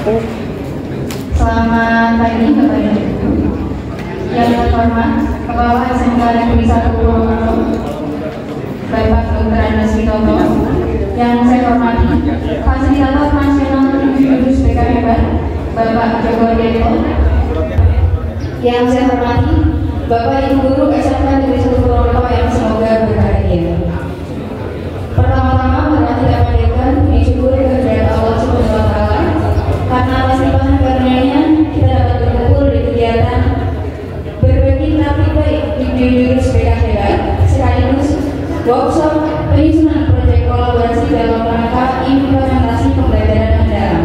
Selamat pagi Bapak dan Ibu. Yang terhormat Kepala SMK Negeri 1 Purwokerto, Bapak Dr. Andes Witoto. Yang saya hormati Fasilitator Nasional Jurus BK Hebat, Bapak Joko Dewo. Yang saya hormati Bapak Ibu Guru SMK Negeri 1 Purwokerto yang semoga berbahagia. Pertama-tama marilah kita panjatkan puji syukur kehadirat Allah Subhanahu wa Ta'ala karena atas limpahan karunia-Nya kita dapat berkumpul di kegiatan berbagi terapi baik di jurus BK Hebat sekaligus workshop penyusunan proyek kolaborasi dalam rangka implementasi pembelajaran mendalam.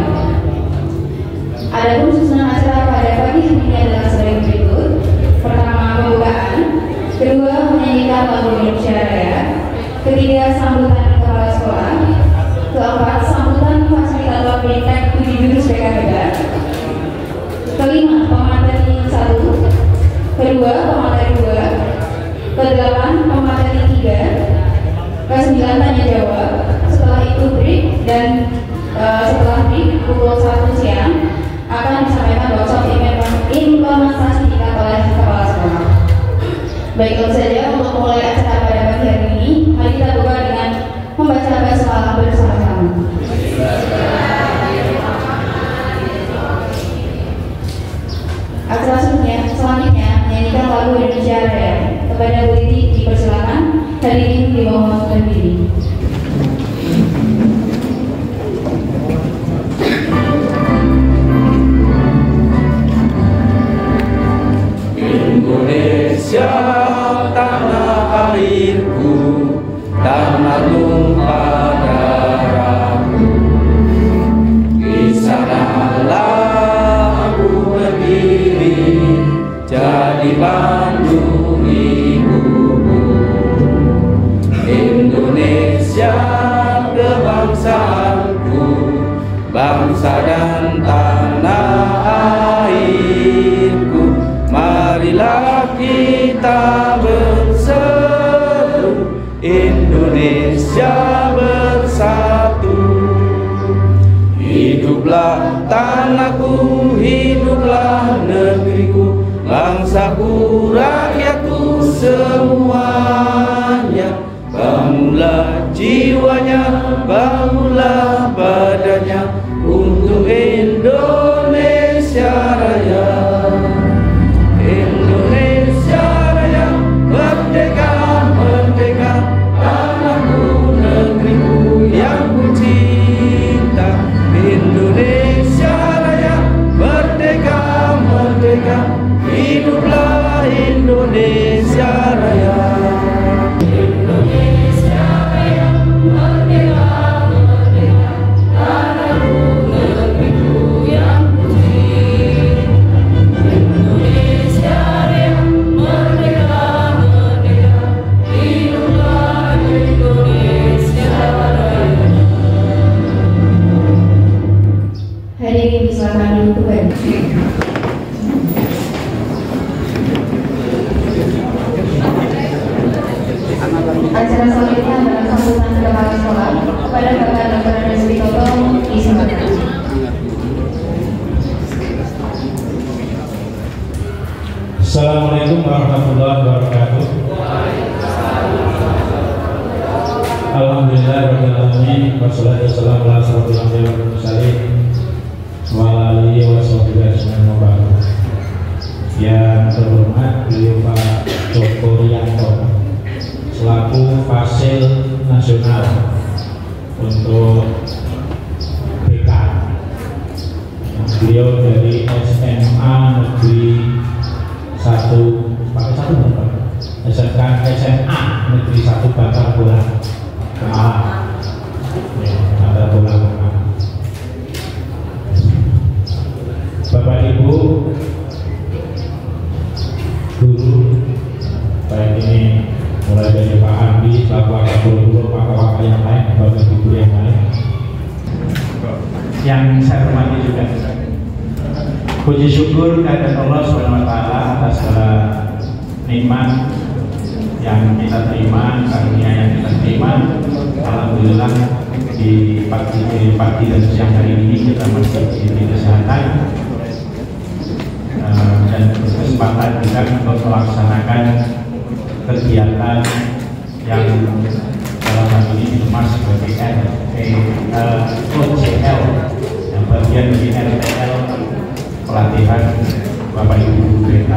Adapun susunan acara pada pagi hari ini adalah sebagai berikut. Pertama, pembukaan. Kedua, menyanyikan lagu Indonesia Raya. Ketiga, sambutan kepala sekolah. Keempat, sambutan fasilitator Bintek 7 jurus BK Hebat. Kelima, pemateri 1. Kedua, pemateri 2. Kedelapan, pemateri 3. Kesembilan, tanya jawab. Setelah itu break dan setelah break pukul 1 siang akan disampaikan workshop implementasi oleh kepala sekolah. Baik, tentu saja untuk mulai acara pada pagi hari ini, mari kita buka dengan membaca basmalah bersama-sama. Acara selanjutnya menyanyikan lagu Indonesia Raya. Kepada Bu Titi dipersilakan, hadirin dimohon berdiri. Indonesia tanah airku, tanah tumpah darahku. Di sanalah aku berdiri, jadi Bandung ibuku. Indonesia kebangsaanku, bangsa dan tanah airku. Marilah kita berseru, Indonesia bersatu. Hiduplah tanahku, hiduplah negeriku, bangsaku, rakyatku semuanya. Bangunlah jiwanya, bangunlah badannya untuk Indonesia Raya. Indonesia Raya, merdeka, merdeka, tanahku, negeriku yang ku cinta. Indonesia Raya, merdeka, merdeka, hiduplah Indonesia Raya. Indonesia Raya, merdeka, merdeka, tanahku, negeriku yang ku cinta. Indonesia Raya, merdeka, merdeka, hiduplah Indonesia Raya. Hadirin silakan duduk kembali. Acara selanjutnya adalah sambutan kepala sekolah kepada Bapak Dr. Andes Witoto disilakan. Assalamualaikum warahmatullahi wabarakatuh. Alhamdulillah rabbil alamin, wassalatu wassalamu ala asyrofil anbiya'i wal mursalin wa ala alihi wa sahbihi ajmain. Yang terhormat beliau Pak Joko Rianto selaku Fasil Nasional untuk BK. Beliau dari SMA Negeri 1 pakai 1 berapa? SMA Negeri 1 Batak Bola Kemalang. Batak Bola Kemalang. Bapak Ibu guru, baik ini mulai dari Pak Andi, Pak Guru, Pak yang lain, Bapak Ibu yang lain, yang saya hormati juga. Puji syukur kehadirat Allah Subhanahu wa Ta'ala atas segala nikmat yang kita terima, karunia yang kita terima. Alhamdulillah di pagi dan siang hari ini kita masih di kesehatan dan berkesempatan juga untuk melaksanakan kegiatan yang salah satu ini dikemas sebagai OJL yang bagian dari RTL pelatihan Bapak Ibu Guru BK.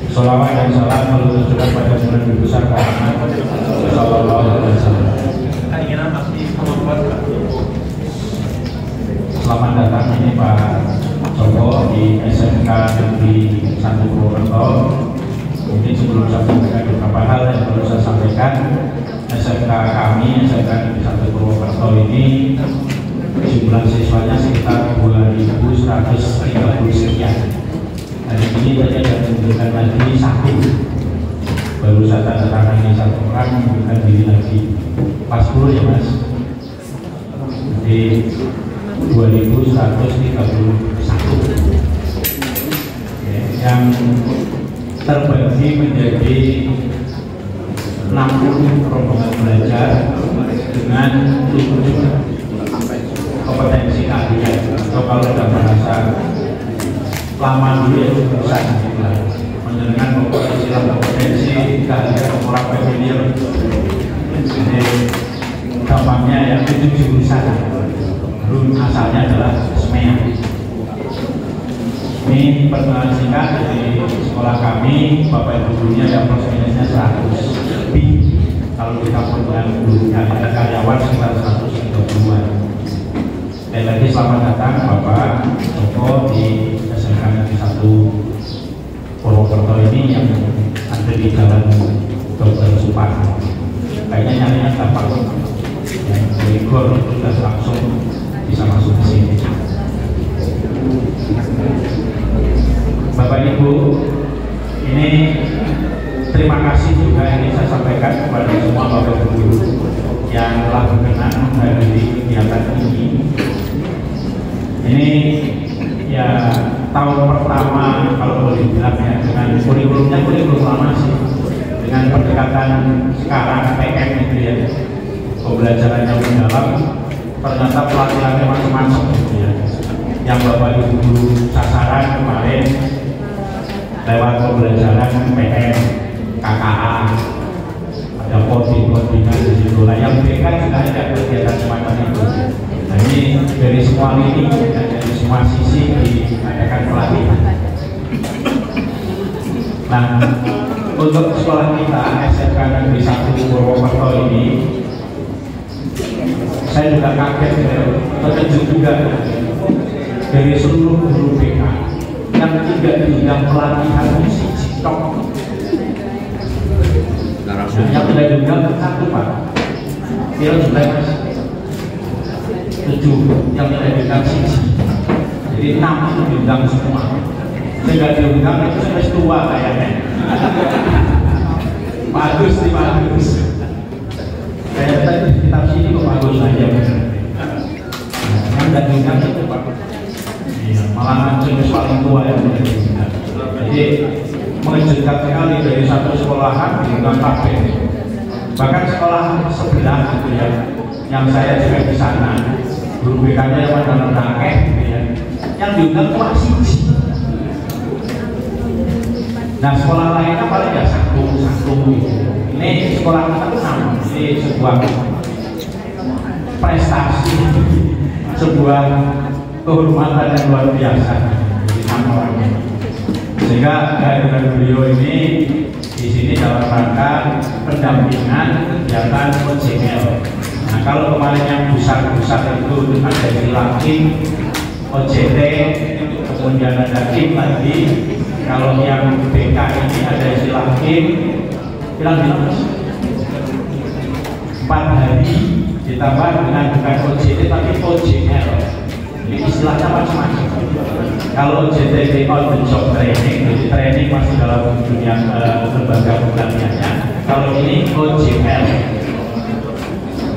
Sholawat dan salam menunjukkan pada Nabi besar Muhammad Sallallahu Alaihi Wasallam. Selamat datang ini Pak Joko di SMK Negeri 1 Purwokerto. Mungkin sebelum saya sampaikan beberapa hal yang perlu saya sampaikan, SMK kami, SMK Negeri 1 Purwokerto ini jumlah siswanya sekitar 2.130 sekian. Hari ini tadi ada menunjukkan lagi satu, baru saya tanda tangan ini satu orang menunjukkan diri lagi. Pas 10 ya Mas. Jadi 2.131 yang terbagi menjadi 60 rombongan belajar dengan 7 kompetensi keahlian, atau kalau dalam bahasa lama dulu ya jurusan menjenengan kompetensi keahlian orang pemilihan. Jadi gampangnya ya 7 jurusan. Dulu asalnya adalah SMEA. Ini perkenalan singkat dari sekolah kami, Bapak Ibu gurunya yang plus minusnya 100 lebih. Kalau kita dengan gurunya ada karyawan sekitar 130-an. Dan lagi selamat datang Bapak Joko di SMK Negeri 1 Purwokerto ini yang ada di Jalan Dr. Suparno. Kayaknya nyarinya gampang. Yang dari Gor kita langsung bisa masuk ke sini. Bapak Ibu, ini terima kasih juga yang saya sampaikan kepada semua Bapak Ibu yang telah berkenan menghadiri kegiatan ini. Ini ya tahun pertama kalau boleh bilang ya, dengan kurikulumnya kurikulum lama sih, dengan pendekatan sekarang PN itu ya, pembelajarannya mendalam, ternyata pelatihannya macam-macam gitu ya. Yang Bapak Ibu guru sasaran kemarin lewat pembelajaran PN, KKA, ada coding-codingan di situ lah. Yang BK juga ada kegiatan semacam itu. Nah ini dari semua lini dan dari semua sisi diadakan pelatihan. Nah untuk sekolah kita SMK Negeri 1 Purwokerto ini, saya juga kaget ya, terkejut juga dari seluruh guru BK yang tidak diundang pelatihan musik TikTok. Yang tidak diundang satu Pak, kira sudah Mas 7 yang tidak diundang sisi, jadi 6 itu diundang semua. Tidak diundang itu sampai tua kayaknya. Bagus nih bagus. Kayak tadi di kitab sini kok bagus aja. Yang tidak diundang itu Pak. Malah jenis paling tua yang tidak diundang. Jadi mengejutkan sekali dari satu sekolahan diundang kabeh. Bahkan sekolah sebelah gitu ya, yang saya juga di sana, guru BK-nya yang pada rakeh gitu ya, yang diundang kelas siji. Nah sekolah lainnya paling ya satu gitu. Ini sekolah kita sama, ini sebuah prestasi, sebuah kehormatan yang luar biasa di sama orangnya. Sehingga kehadiran beliau ini di sini dalam rangka pendampingan kegiatan OJL. Nah kalau kemarin yang besar-besar itu ada di Lakim, OJT, kemudian ada KIM lagi. Kalau yang BK ini ada istilah KIM, bilang 4 hari ditambah dengan bukan OJT tapi OJL. Ini istilahnya macam-macam. Kalau OJT on the job training, jadi training masih dalam dunia lembaga pelatihannya. Kalau ini OJL.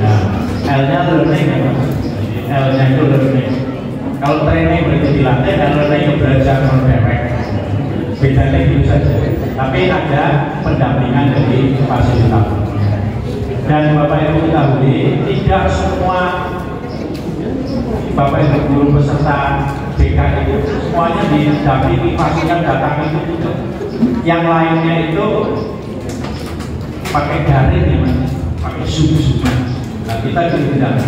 Nah, L-nya learning ya Mas. L-nya itu learning. Kalau training berarti dilatih, dan learning itu belajar non-direct. Bedanya itu saja. Tapi ada pendampingan dari fasilitator. Dan Bapak Ibu ketahui, tidak semua Bapak Ibu guru peserta BK itu semuanya didampingi pastikan datang itu juga. Yang lainnya itu pakai daring ya Mas, pakai Zoom. Nah kita tidak,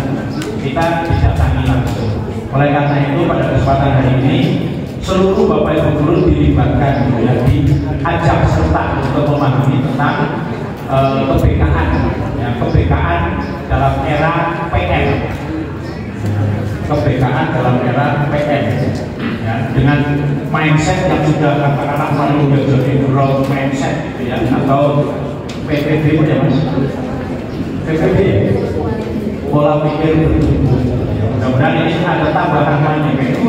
kita didatangi langsung. Oleh karena itu pada kesempatan hari ini seluruh Bapak Ibu guru dilibatkan ya, diajak serta untuk memahami tentang kebekaan, ya, kebekaan dalam era PN, kebekaan dalam era PN, ya, dengan mindset yang sudah katakanlah menjadi growth mindset, gitu ya, atau PPB ya Mas, PPB ya, pola pikir bertumbuh. Mudah-mudahan ini ada tambahan lainnya kayak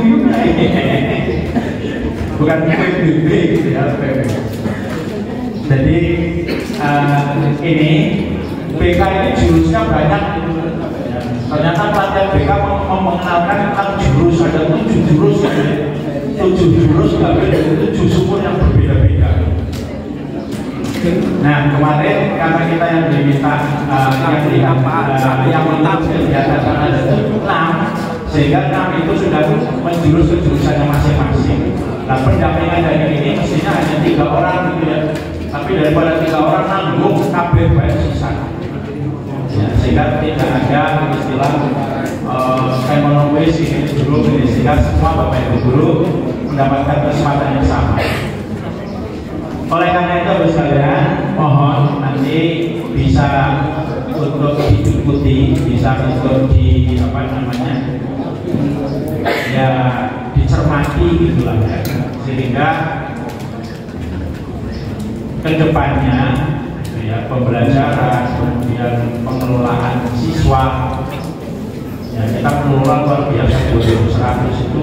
bukan PPB gitu ya, PPB. Jadi ini BK ini jurusnya banyak. Ternyata pelatihan BK mengenalkan tentang jurus, ada 7 jurus, 7 jurus tapi 7 sumur yang berbeda-beda. Nah kemarin karena kita yang diminta yang menang kegiatan ada 6, sehingga 6 itu sudah menjurus ke jurusannya masing-masing. Nah pendampingan dari ini mestinya hanya 3 orang gitu ya, tapi daripada 3 orang nanggung kabeh baik sisa. Ya, sehingga tidak ada istilah ekonomis ini dulu, sehingga semua Bapak Ibu guru mendapatkan kesempatan yang sama. Oleh karena itu Bapak sekalian, mohon nanti bisa untuk diikuti, bisa untuk di apa namanya, ya dicermati gitulah ya, sehingga kedepannya ya, pembelajaran, kemudian pengelolaan siswa, ya kita mengelola luar biasa 2100 itu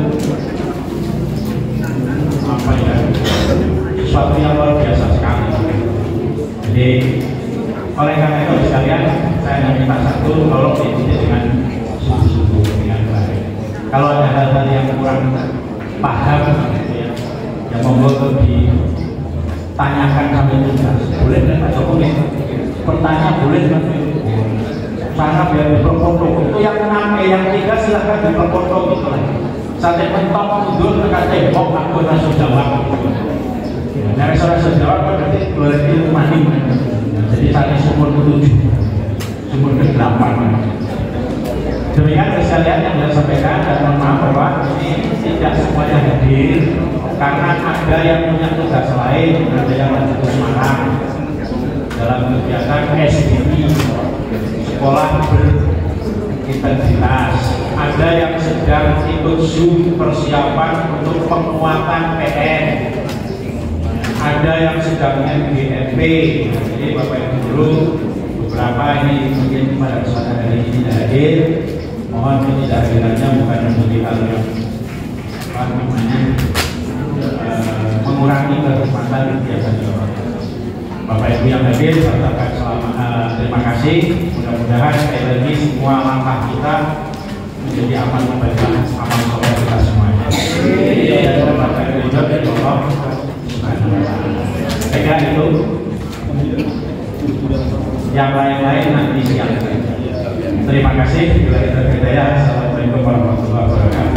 apa ya, sesuatu yang luar biasa sekali. Jadi oleh karena itu sekalian saya minta satu, tolong diikuti dengan sungguh-sungguh dengan baik. Kalau ada hal-hal yang kurang paham gitu ya, yang monggo ditanyakan sampai tuntas. Boleh kan Pak Jokowi? Bertanya boleh kan? Sana biar diperpotong. Itu yang 6, yang 3 silahkan diperpotong gitu lah. Sampai mentok mundur tekan tembok aku langsung jawab. Nah, rasa jawab berarti berarti mati. Jadi tadi sumur ke-7, sumur ke-8. Demikian sekalian yang saya sampaikan, dan mohon maaf bahwa ini tidak semuanya hadir karena ada yang punya tugas lain, ada yang lanjut ke Semarang dalam kegiatan SDI, sekolah berintegritas. Ada yang sedang ikut Zoom persiapan untuk penguatan PN. Ada yang sedang MGMP. Jadi Bapak Ibu guru beberapa ini mungkin pada kesempatan hari ini tidak hadir. Mohon ketidakhadirannya bukan menjadi hal yang apa namanya mengurangi kehormatan kegiatan Bapak Ibu yang hadir. Saya ucapkan terima kasih. Mudah-mudahan sekali lagi semua langkah kita menjadi aman membaca aman soleh kita semuanya. Dan Bapak Ibu dari Allah. Saya itu yang lain-lain nanti siang. Terima kasih. Bila kita berdaya. Assalamualaikum warahmatullahi wabarakatuh.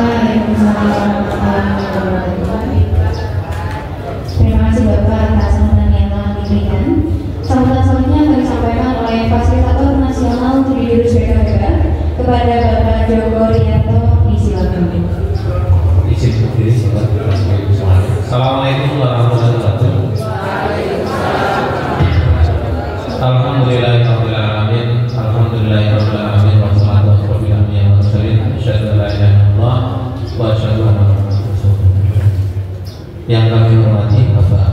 Terima kasih Bapak atas sambutan yang telah diberikan. Sambutan selanjutnya akan disampaikan oleh Fasilitator Nasional Studi Jurus BKPK kepada Bapak Joko Rianto. Disilakan. Izin berdiri, Assalamualaikum warahmatullahi wabarakatuh. Alhamdulillahirabbil alamin, alhamdulillahirabbil alamin, wassalatu wassalamu ala mursalin, asyhadu an la ilaha illallah wa asyhadu anna Muhammadan rasulullah. Yang kami hormati Bapak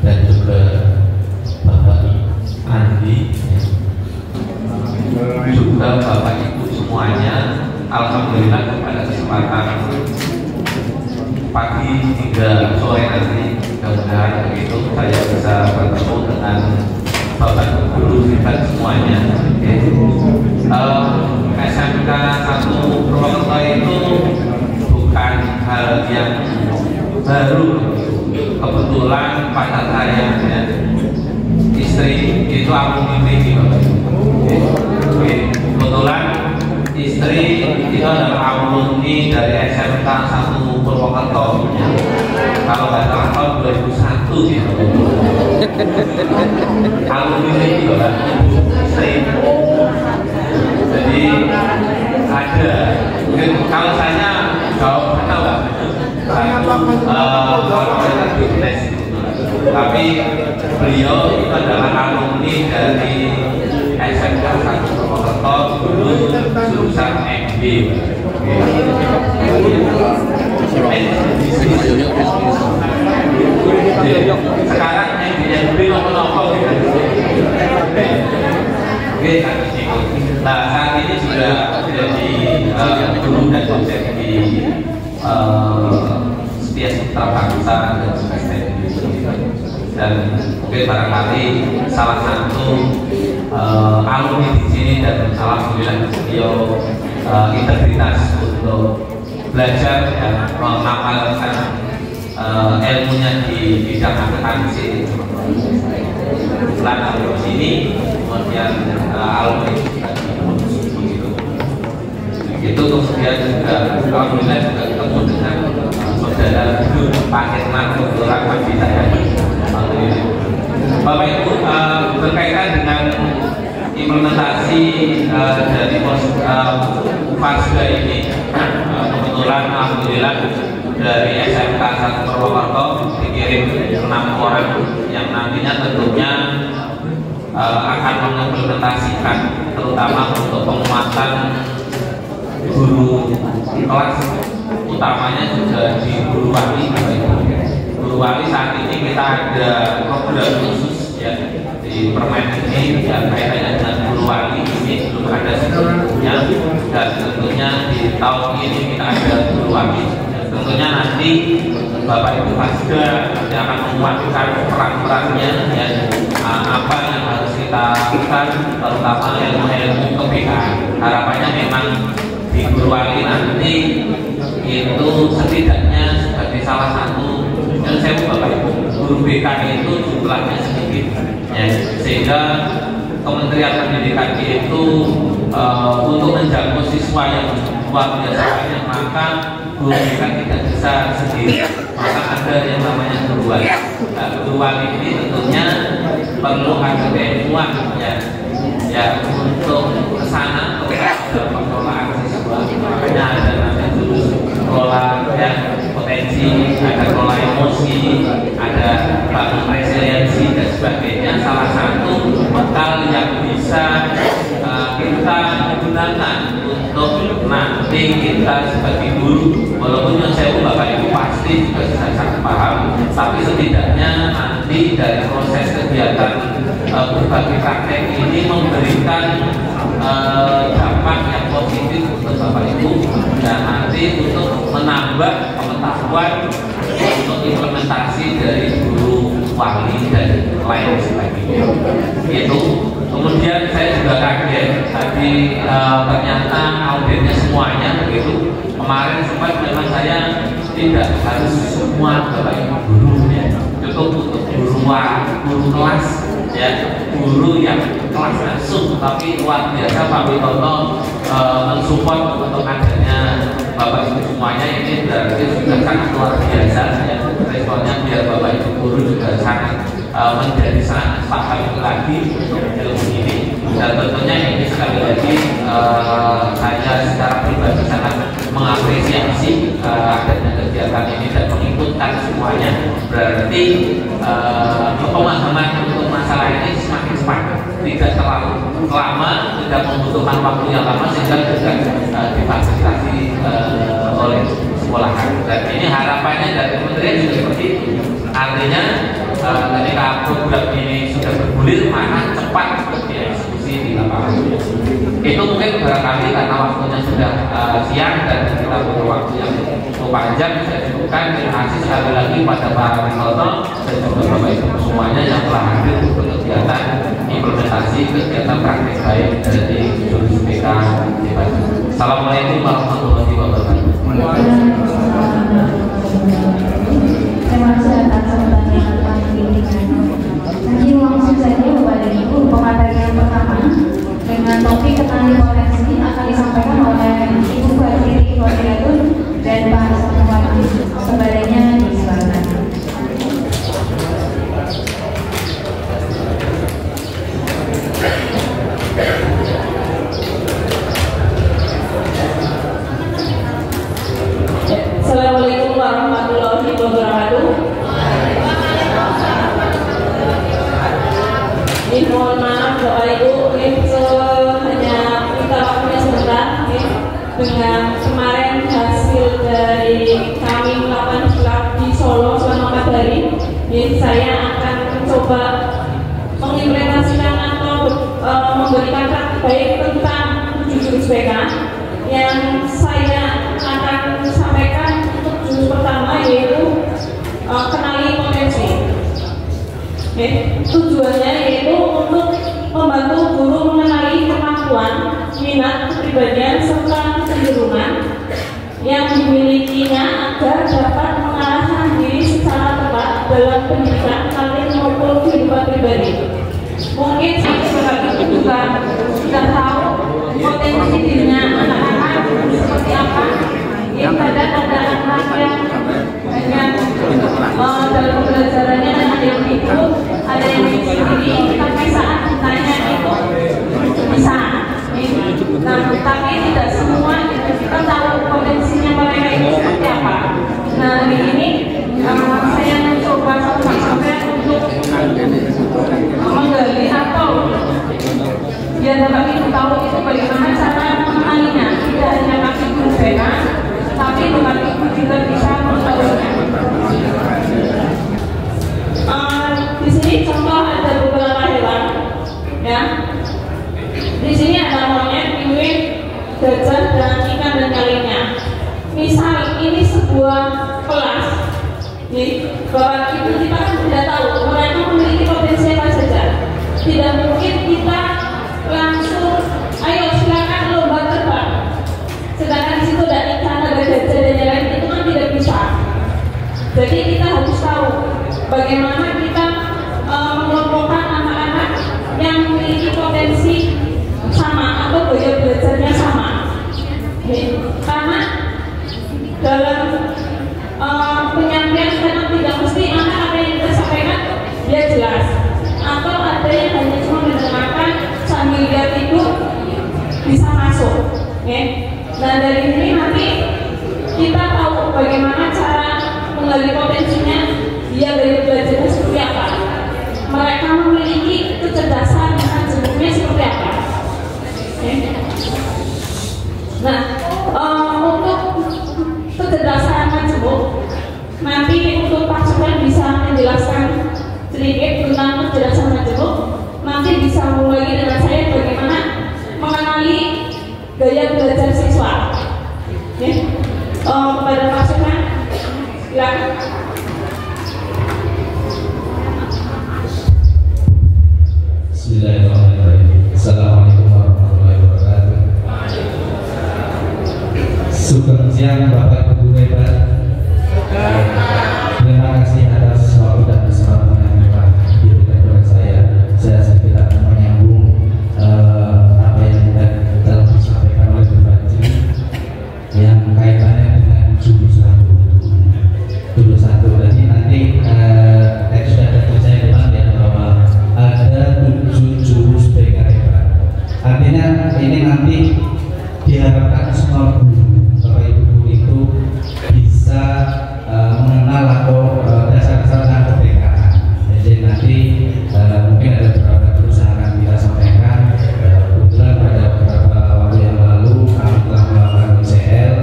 dan juga Bapak Andi, juga Bapak Ibu semuanya, alhamdulillah pada kesempatan pagi hingga sore nanti mudah-mudahan begitu saya bisa bertemu dengan Bapak Guru kita semuanya. SMK 1 Purwokerto itu bukan hal yang baru. Kebetulan pada saya ya, istri itu aku miliki Bapak. Kebetulan istri itu itu adalah alumni dari SMK 1 Purwokerto. Kalau nggak salah tahun 2001 gitu. Alumni ini juga jadi ada. Mungkin kalau saya jawab tahu nggak? Tapi beliau itu adalah alumni dari SMK 1 Purwokerto, dulu jurusan MB. Sekarang MB nopo-nopo gitu. Nah, saat ini juga jadi guru dan dosen di Setia Putra Bangsa dan dan mungkin barangkali salah satu alumni di sini, dan alhamdulillah beliau integritas untuk belajar dan mengamalkan ilmunya di bidang akuntansi. Kebetulan di sini, kemudian alumni juga begitu. Itu kemudian juga alhamdulillah juga ketemu dengan saudara Pak Herman, kebetulan Pak Bita ya. Bapak Ibu, berkaitan dengan implementasi dari FASGA ini, kebetulan alhamdulillah dari SMK 1 Purwokerto dikirim 6 orang yang nantinya tentunya akan mengimplementasikan, terutama untuk penguatan guru kelas, utamanya juga di guru wali. Guru wali saat ini kita ada program khusus ya di Permen ini yang kaitannya dengan guru wali. Ini belum ada sebelumnya, dan tentunya di tahun ini kita ada guru wali. Tentunya nanti Bapak Ibu FASGA nanti akan menguatkan peran-perannya ya, apa yang harus kita lakukan, terutama ilmu-ilmu kebijakan. Harapannya memang di guru wali nanti itu setidaknya sebagai salah satu yang saya Bapak Ibu, guru BK itu jumlahnya sedikit ya, sehingga Kementerian Pendidikan itu untuk menjangkau siswa yang luar biasa banyak, maka guru BK tidak bisa sendiri, maka ada yang namanya guru wali. Nah, guru wali ini tentunya perlu ada keilmuan ya untuk kesana pengelolaan siswa. Makanya ada namanya jurus kelola ya, potensi, ada kelola emosi, ada bangun resiliensi dan sebagainya. Salah satu bekal yang bisa kita gunakan untuk nanti kita sebagai guru, walaupun yang saya Bapak Ibu pasti juga sudah sangat paham, tapi setidaknya nanti dari proses kegiatan berbagi praktek ini memberikan dampak yang positif untuk Bapak Ibu, dan nanti untuk menambah pengetahuan untuk implementasi dari guru wali dan lain sebagainya. Itu kemudian saya juga kaget tadi ternyata auditnya semuanya begitu. Kemarin sempat memang saya tidak harus semua Bapak Ibu guru ya, cukup untuk guru kelas ya, guru yang kelas langsung, tapi luar biasa Pak Witono mensupport untuk adanya Bapak Ibu semuanya. Ini berarti sudah sangat luar biasa ya, responnya biar Bapak Ibu guru juga sangat menjadi sangat paham lagi untuk ilmu ini. Dan tentunya ini sekali lagi saya secara pribadi sangat mengapresiasi adanya kegiatan ini dan mengikutkan semuanya. Berarti pemahaman untuk masalah ini semakin cepat, tidak terlalu lama, tidak membutuhkan waktu yang lama, sehingga juga difasilitasi oleh sekolahan. Dan ini harapannya dari kementerian juga seperti itu. Artinya ketika program ini sudah bergulir, maka cepat dieksekusi di lapangan. Itu mungkin barangkali karena waktunya sudah siang dan kita butuh waktu yang cukup panjang, saya cukupkan. Terima kasih sekali lagi pada para penonton dan juga Bapak Ibu semuanya yang telah hadir untuk kegiatan implementasi kegiatan praktik baik dari jurus BK di Bandung. Assalamualaikum warahmatullahi wabarakatuh. Terima kasih atas sambutan yang telah diberikan. Nanti langsung saja Bapak dan Ibu, pemateri yang pertama dengan topik petani potensi akan disampaikan oleh Ibu dengan kemarin hasil dari kami melakukan diklat di Solo selama 4 hari, saya akan mencoba mengimplementasikan atau memberikan praktik baik tentang 7 jurus BK yang saya akan sampaikan. Untuk jurus pertama yaitu kenali potensi. Tujuannya yaitu untuk membantu guru mengenali kemampuan, minat, kepribadian, serta kecenderungan yang dimilikinya agar dapat mengarahkan diri secara tepat dalam pendidikan, karir maupun kehidupan pribadi. Mungkin sebagai juga sudah tahu potensi dirinya anak-anak seperti apa. Yang kadang ada anak yang hanya dalam pembelajarannya ada yang ikut, ada yang sendiri, tapi saat ditanya itu bisa. Nah, tapi tidak semua kita tahu potensinya mereka itu seperti apa. Nah, hari ini saya mencoba sampai untuk menggali atau biar dapat ibu tahu itu bagaimana cara mengenalinya. Tidak hanya kasih guru BK, tapi dapat ibu juga bisa mengetahuinya. Di sini contoh ada beberapa hewan, ya. Di sini ada monyet, penguin, gajah, dan ikan dan lainnya. Misal ini sebuah kelas, nih, Bapak Ibu kita kan tidak tahu mereka memiliki potensi apa saja. Tidak mungkin kita langsung, ayo silakan lomba terbang. Sedangkan di situ ada ikan, ada gajah dan yang lain, itu kan tidak bisa. Jadi kita harus tahu bagaimana kita mengelompokkan anak-anak yang memiliki potensi sama atau gaya belajarnya sama. Karena dalam penyampaian memang tidak mesti anak apa yang kita sampaikan dia jelas, atau ada yang hanya cuma mendengarkan sambil lihat itu bisa masuk. Nah, dari ini nanti kita tahu bagaimana cara menggali potensinya, dia gaya belajarnya seperti apa, mereka memiliki kecerdasan dan jenisnya seperti apa. Nah, untuk kecerdasan majemuk, nanti untuk pasukan bisa menjelaskan sedikit tentang kecerdasan majemuk. Nanti bisa mulai dengan saya bagaimana mengenali gaya belajar siswa. Kepada pasukan, silakan. Bismillahirrahmanirrahim. Assalamualaikum warahmatullahi wabarakatuh. Sugeng siang Bapak Ibu hebat. Terima kasih atas waktu dan kesempatan yang telah diberikan kepada saya. Saya sedikit akan menyambung apa yang telah disampaikan oleh Bu Fadji yang kaitannya dengan jurus satu. Jurus satu tadi nanti sudah ada tulisannya depan ya bahwa ada 7 jurus BK hebat. Artinya ini nanti diharapkan semua guru, Bapak Ibu guru itu bisa mengenal atau dasar-dasar tentang kebekaan. Jadi nanti mungkin ada beberapa perusahaan kita sampaikan. Kebetulan pada beberapa waktu yang lalu kami telah melakukan UCL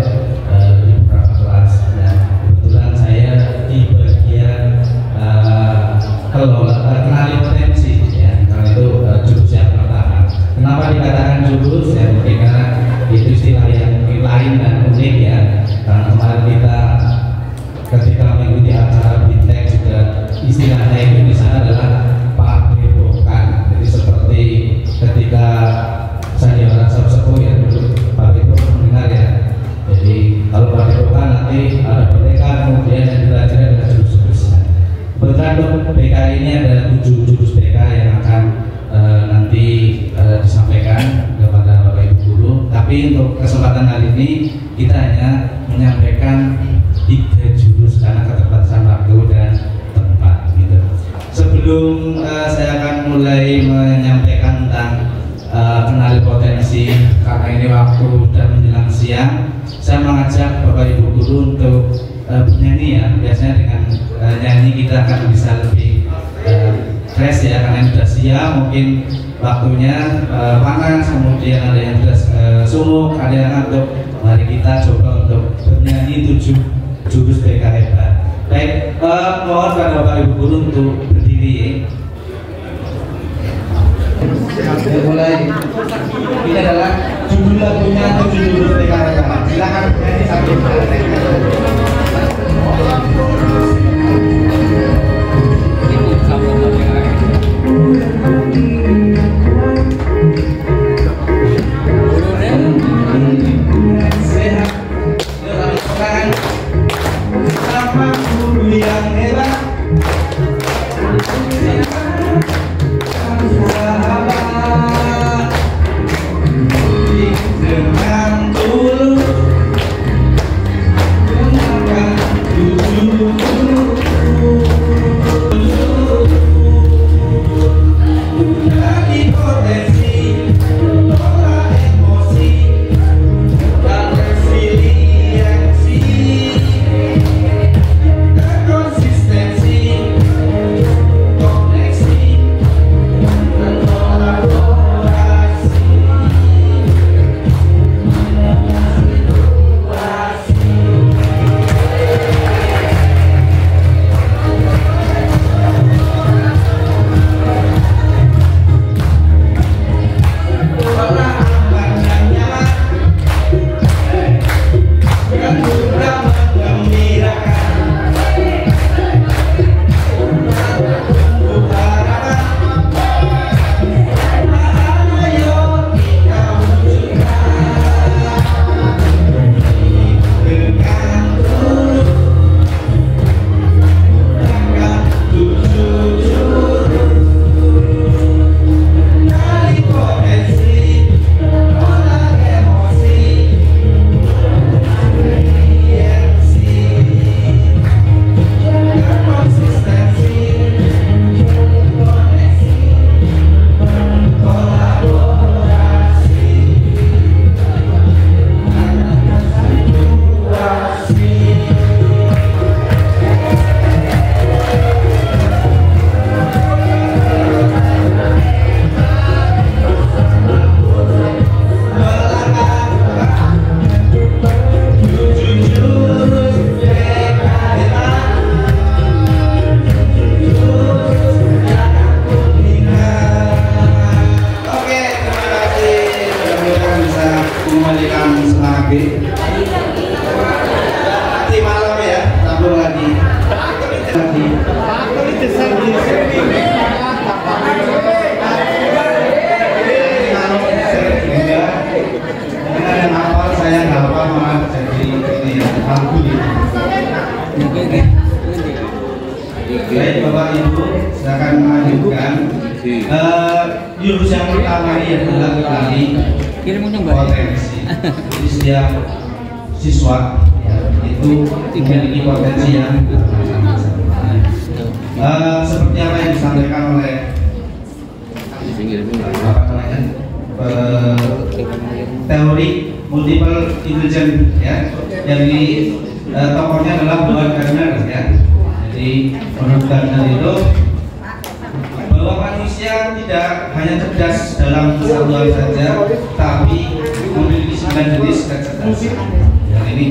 di beberapa kelas. Dan kebetulan saya di bagian kenali potensi, ya. Karena itu jurus yang pertama. Kenapa dikatakan jurus? Ya mungkin karena itu istilah yang mungkin lain dan unik ya. Karena kemarin kita ketika mengikuti acara Bintek juga istilahnya itu di sana adalah padepokan. Jadi seperti ketika saya di orang sepuh ya dulu padepokan mendengar ya. Jadi kalau padepokan nanti ada merdeka, kemudian yang belajar adalah jurus-jurusnya. Kebetulan untuk BK ini ada 7 jurus BK yang akan nanti disampaikan kepada Bapak Ibu guru. Tapi untuk kesempatan kali ini kita hanya menyampaikan 3 jurus karena keterbatasan waktu dan tempat gitu. Sebelum saya akan mulai menyampaikan tentang kenali potensi, karena ini waktu sudah menjelang siang, saya mengajak Bapak Ibu guru untuk bernyanyi ya. Biasanya dengan nyanyi kita akan bisa lebih fresh ya, karena sudah siang mungkin waktunya panas, kemudian ada yang sudah sumuk, ada yang ngantuk. Nah Mari kita coba untuk bernyanyi 7 jurus BK hebat. Baik, mohon pada Bapak Ibu Guru untuk berdiri. Mulai. Ini adalah judul lagunya 7 jurus BK hebat. Silakan bernyanyi sambil Baik Bapak Ibu, silakan melanjutkan. Jurus yang pertama ini adalah mengenali potensi. Jadi setiap siswa ya, itu memiliki potensi yang seperti apa yang disampaikan oleh teori multiple intelligence ya, jadi tokohnya adalah Bryan Gardner ya. Jadi menurut Gardner itu bahwa manusia tidak hanya cerdas dalam satu hal saja, tapi memiliki 9 jenis kecerdasan. Dan ini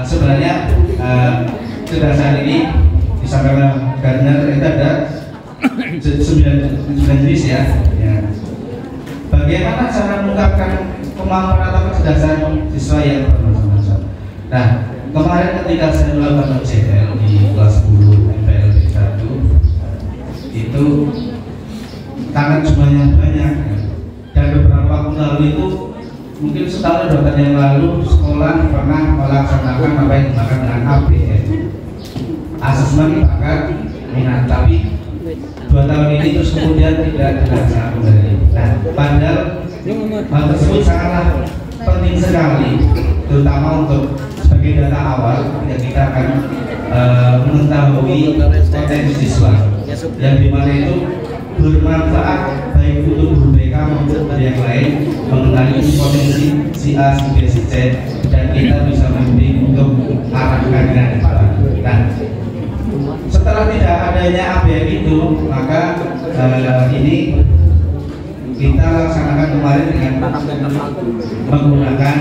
sebenarnya kecerdasan ini disampaikan Gardner itu ada 9 jenis ya. Bagaimana cara mengungkapkan kemampuan atau kecerdasan siswa yang bermacam-macam? Nah, kemarin ketika saya melakukan UJL di kelas 10 MPL 1 itu karena jumlahnya banyak dan beberapa waktu lalu itu mungkin setahun 2 tahun yang lalu sekolah pernah melaksanakan apa yang dinamakan dengan ABM, asesmen bakat minat, tapi 2 tahun ini terus kemudian tidak dilaksanakan kembali. Nah, padahal hal tersebut sangatlah penting sekali, terutama untuk sebagai data awal yang kita akan mengetahui potensi siswa yang dimana itu bermanfaat baik untuk guru BK maupun guru yang lain mengenali potensi si A, si B, si C, dan kita bisa membimbing untuk arahkan dengan depan. Nah, setelah tidak adanya ABM itu, maka ini kita laksanakan kemarin dengan menggunakan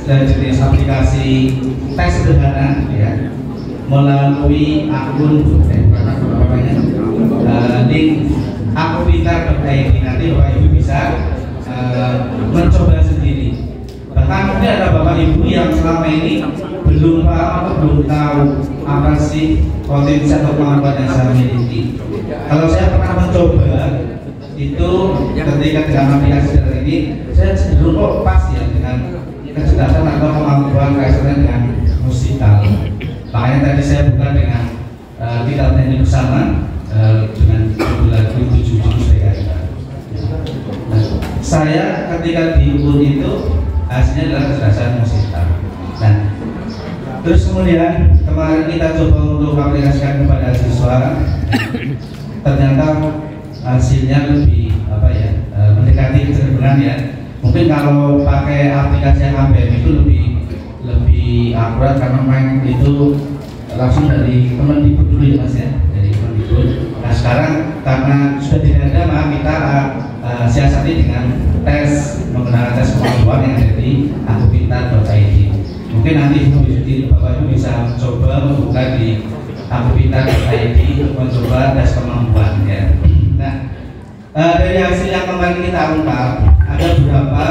dan jenis aplikasi tes sederhana ya melalui akun link akupintar.id. Nanti Bapak Ibu bisa mencoba sendiri. Bahkan mungkin ada Bapak Ibu yang selama ini belum paham atau belum tahu apa sih potensi atau kemampuan yang saya miliki. Kalau saya pernah mencoba itu ketika dengan aplikasi seperti ini, saya cenderung kok pas ya dengan kecerdasan atau kemampuan kaitannya dengan musikal. Makanya tadi saya buka dengan kita menyanyi bersama dengan lagu 7 Jakarta. Saya ketika diukur itu hasilnya adalah kecerdasan musikal. Nah, terus kemudian kemarin kita coba untuk aplikasikan kepada siswa, ternyata hasilnya lebih mendekati kecenderungan ya. Mungkin kalau pakai aplikasi yang ABM itu lebih akurat karena main itu langsung dari Kemendikbud dulu ya Mas ya, dari Kemendikbud. Nah sekarang karena sudah tidak ada, maka kita siasati dengan tes menggunakan tes kemampuan yang ada di akupintar.id. Mungkin nanti Bapak Ibu bisa coba membuka di akupintar.id untuk mencoba tes kemampuan ya. Nah dari hasil yang kemarin kita ungkap ada beberapa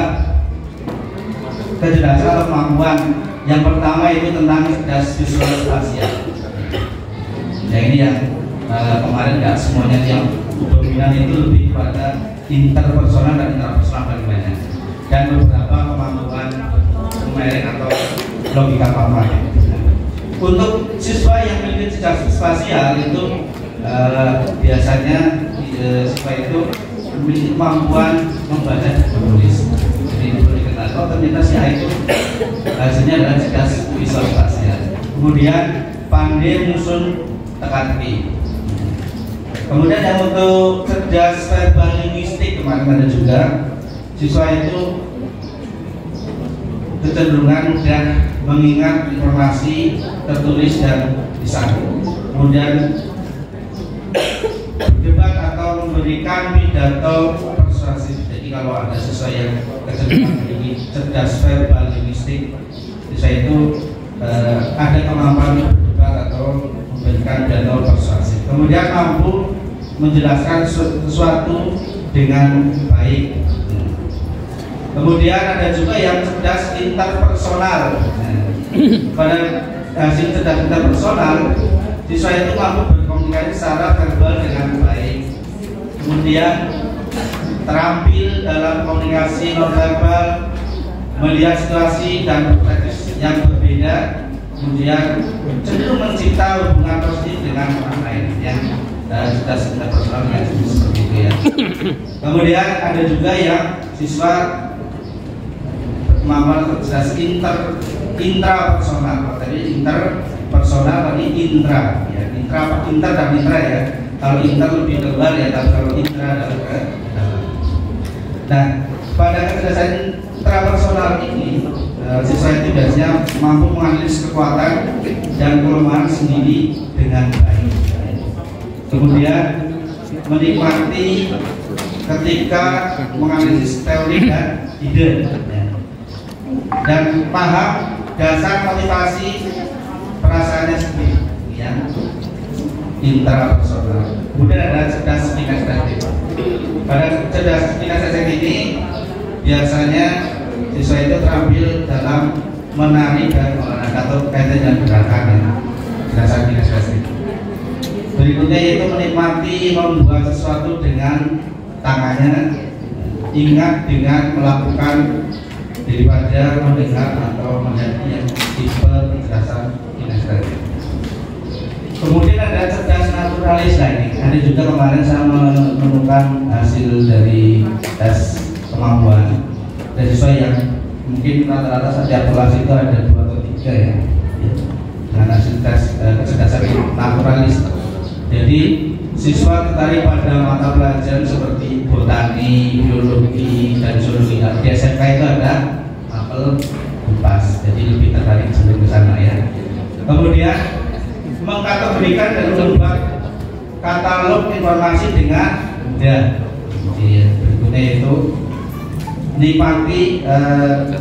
kecerdasan atau kemampuan. Yang pertama itu tentang cerdas visual spasial. Ya ini yang kemarin nggak semuanya yang dominan itu lebih pada interpersonal dan intrapersonal paling banyak. Dan beberapa kemampuan numerik atau logika paham. Untuk siswa yang memiliki cerdas spasial itu biasanya siswa itu memiliki kemampuan membaca dan menulis. Jadi perlu dikenal. Oh ternyata si A itu hasilnya adalah cerdas visual spasial. Kemudian pandai menyusun teka-teki. Kemudian yang untuk cerdas verbal linguistik kemarin ada juga siswa itu kecenderungan mudah mengingat informasi tertulis dan lisan. Kemudian berdebat atau memberikan pidato persuasif. Jadi kalau ada siswa yang kecenderungan memiliki cerdas verbal linguistik, siswa itu ada kemampuan berdebat atau memberikan pidato persuasif. Kemudian mampu menjelaskan sesuatu dengan baik. Kemudian ada juga yang cerdas interpersonal. Pada hasil cerdas interpersonal, siswa itu mampu berkomunikasi secara verbal dengan baik. Kemudian terampil dalam komunikasi nonverbal, melihat situasi dan perspektif yang berbeda. Kemudian cenderung mencipta hubungan positif dengan orang lain yang cerdas interpersonal yang seperti itu ya. Kemudian ada juga yang siswa kemampuan cerdas intrapersonal. Tadi interpersonal, tadi intra ya. Inter dan intra ya. Kalau inter lebih keluar ya, tapi kalau intra adalah ke dalam. Nah, pada kecerdasan intrapersonal ini siswa itu biasanya mampu menganalisis kekuatan dan kelemahan sendiri dengan baik. Kemudian menikmati ketika menganalisis teori dan ide dan paham dasar motivasi perasaannya sendiri ya. Intrapersonal. Kemudian ada cerdas kinestetik. Pada cerdas kinestetik ini biasanya siswa itu terampil dalam menarik dan olahraga atau kaitan dengan gerakan ya. Cerdas kinestetik. Berikutnya yaitu menikmati membuat sesuatu dengan tangannya, ingat dengan melakukan daripada mendengar atau melihat yang tipe kecerdasan kinestetik. Kemudian ada cerdas naturalis. Nah ini ada juga kemarin saya menemukan hasil dari tes kemampuan dari siswa yang mungkin rata-rata setiap kelas itu ada 2 atau 3 ya dengan hasil tes kecerdasan naturalis. Jadi siswa tertarik pada mata pelajaran seperti botani, biologi, dan zoologi. Di SMK itu ada apel kupas, jadi lebih tertarik sebelum ke sana ya. Kemudian mengkategorikan dan membuat katalog informasi dengan mudah. Berikutnya itu nikmati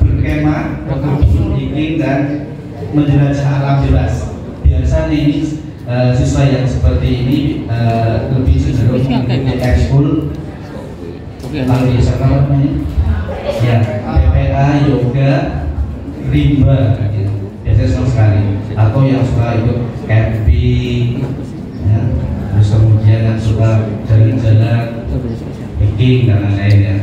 berkemah, berkebun, hiking dan menjelajah alam bebas. Biasanya ini siswa yang seperti ini lebih cenderung mengikuti ekskul, lari apa namanya? Ya, PPA, yoga, rimba, gitu. Biasanya senang sekali. Atau yang suka ikut camping, ya. Terus kemudian yang suka jalan-jalan, hiking dan lain-lain ya.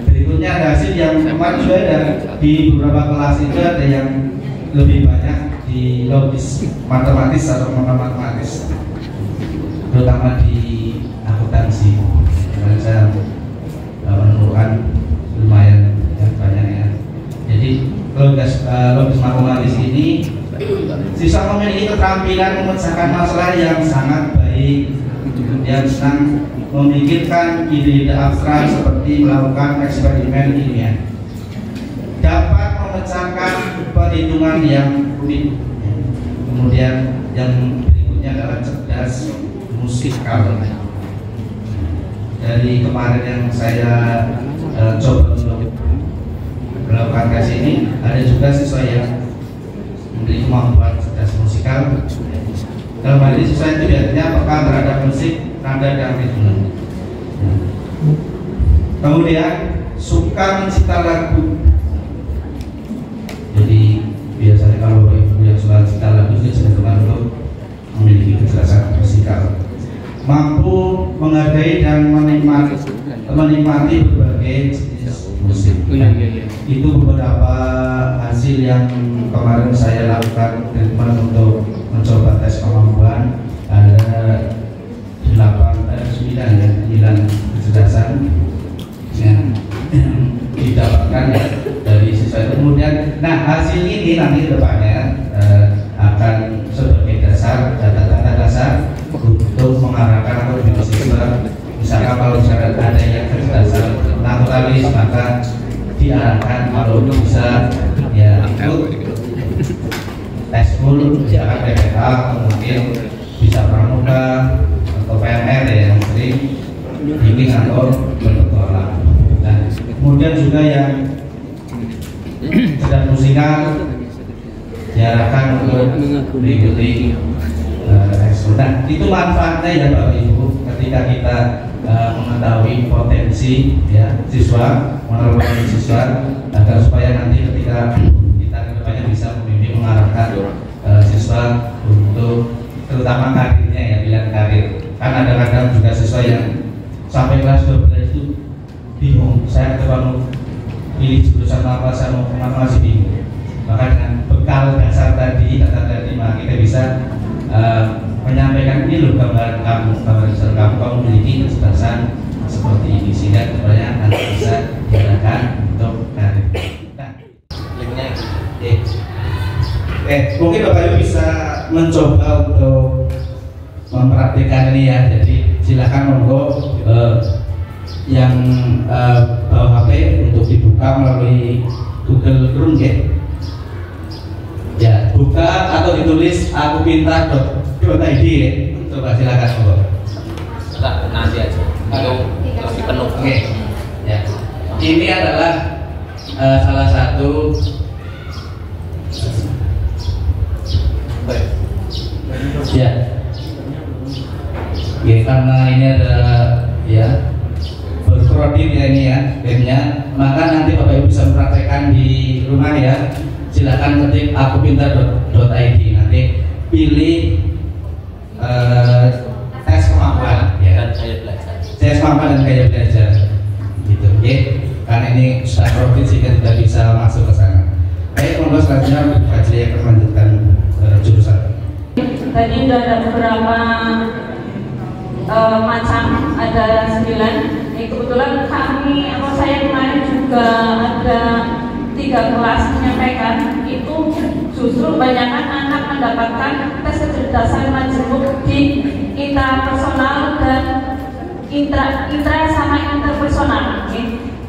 Berikutnya ada hasil yang kemarin juga ada di beberapa kelas itu ada yang lebih banyak di logis matematis atau matematis, terutama di akuntansi. Dan saya menemukan lumayan ya, banyak ya. Jadi logis matematis ini siswa memiliki keterampilan memecahkan masalah yang sangat baik, kemudian senang memikirkan ide-ide abstrak seperti melakukan eksperimen ilmiah, dapat memecahkan perhitungan yang rumit. Kemudian yang berikutnya adalah cerdas musikal. Dari kemarin yang saya coba untuk melakukan tes ini, ada juga siswa yang memiliki kemampuan cerdas musikal. Dalam hal ini siswa itu biasanya peka terhadap musik, nada dan ritme. Kemudian suka mencipta lagu. Jadi biasanya kalau ibu yang suka mencipta lagu itu cenderung untuk memiliki kecerdasan musikal. Mampu menghargai dan menikmati berbagai jenis musik. Itu beberapa hasil yang kemarin saya lakukan untuk mencoba tes kemampuan. Ada 9 kecerdasan yang didapatkan ya, dari siswa itu. Kemudian, nah hasil ini nanti depannya akan sebagai dasar data dasar untuk mengarahkan atau mendidik siswa. Misalkan kalau misalkan ada yang kecerdasan naturalis, maka diarahkan kalau bisa ya ikut tes full, misalkan PPA, kemudian bisa pramuka atau PNR ya, yang sering bikin atau berpetualang. Nah, kemudian juga yang cerdas musikal diarahkan untuk mengikuti ekskul. Nah, itu manfaatnya ya Bapak Ibu ketika kita mengetahui potensi ya siswa, mengenal siswa, agar supaya nanti ketika kita kedepannya bisa membimbing mengarahkan siswa untuk terutama karirnya ya, pilihan karir. Kan ada kadang juga siswa yang sampai kelas 12 itu bingung, saya mau pilih jurusan apa, saya mau kemana, masih bingung. Maka dengan bekal dasar tadi, kata tadi, maka kita bisa menyampaikan ini loh gambaran kamu memiliki kecerdasan seperti ini, sehingga kedepannya nanti bisa diarahkan untuk karir. Nah, mungkin Bapak Ibu bisa mencoba untuk mempraktikkan ini ya. Jadi silakan monggo yang bawa HP untuk dibuka melalui Google Chrome ya. Ya, buka atau ditulis akupintar.id ya. Coba silakan monggo. Nanti aja. Itu lebih penuh. Oke. Ya. Ini adalah salah satu ya. Ya, karena ini ada ya berkredit ya ini ya webnya, maka nanti Bapak Ibu bisa mempraktekkan di rumah ya. Silakan ketik akupintar.id, nanti pilih tes kemampuan ya, Dan saya belajar. tes kemampuan dan gaya belajar gitu ya. Karena ini sudah profit sehingga tidak bisa masuk ke sana. Baik, monggo selanjutnya Fajri akan melanjutkan jurusan. Tadi sudah ada beberapa macam, ada 9. Kebetulan kami atau saya kemarin juga ada 3 kelas menyampaikan itu justru kebanyakan anak mendapatkan tes kecerdasan majemuk di intrapersonal dan intra sama interpersonal,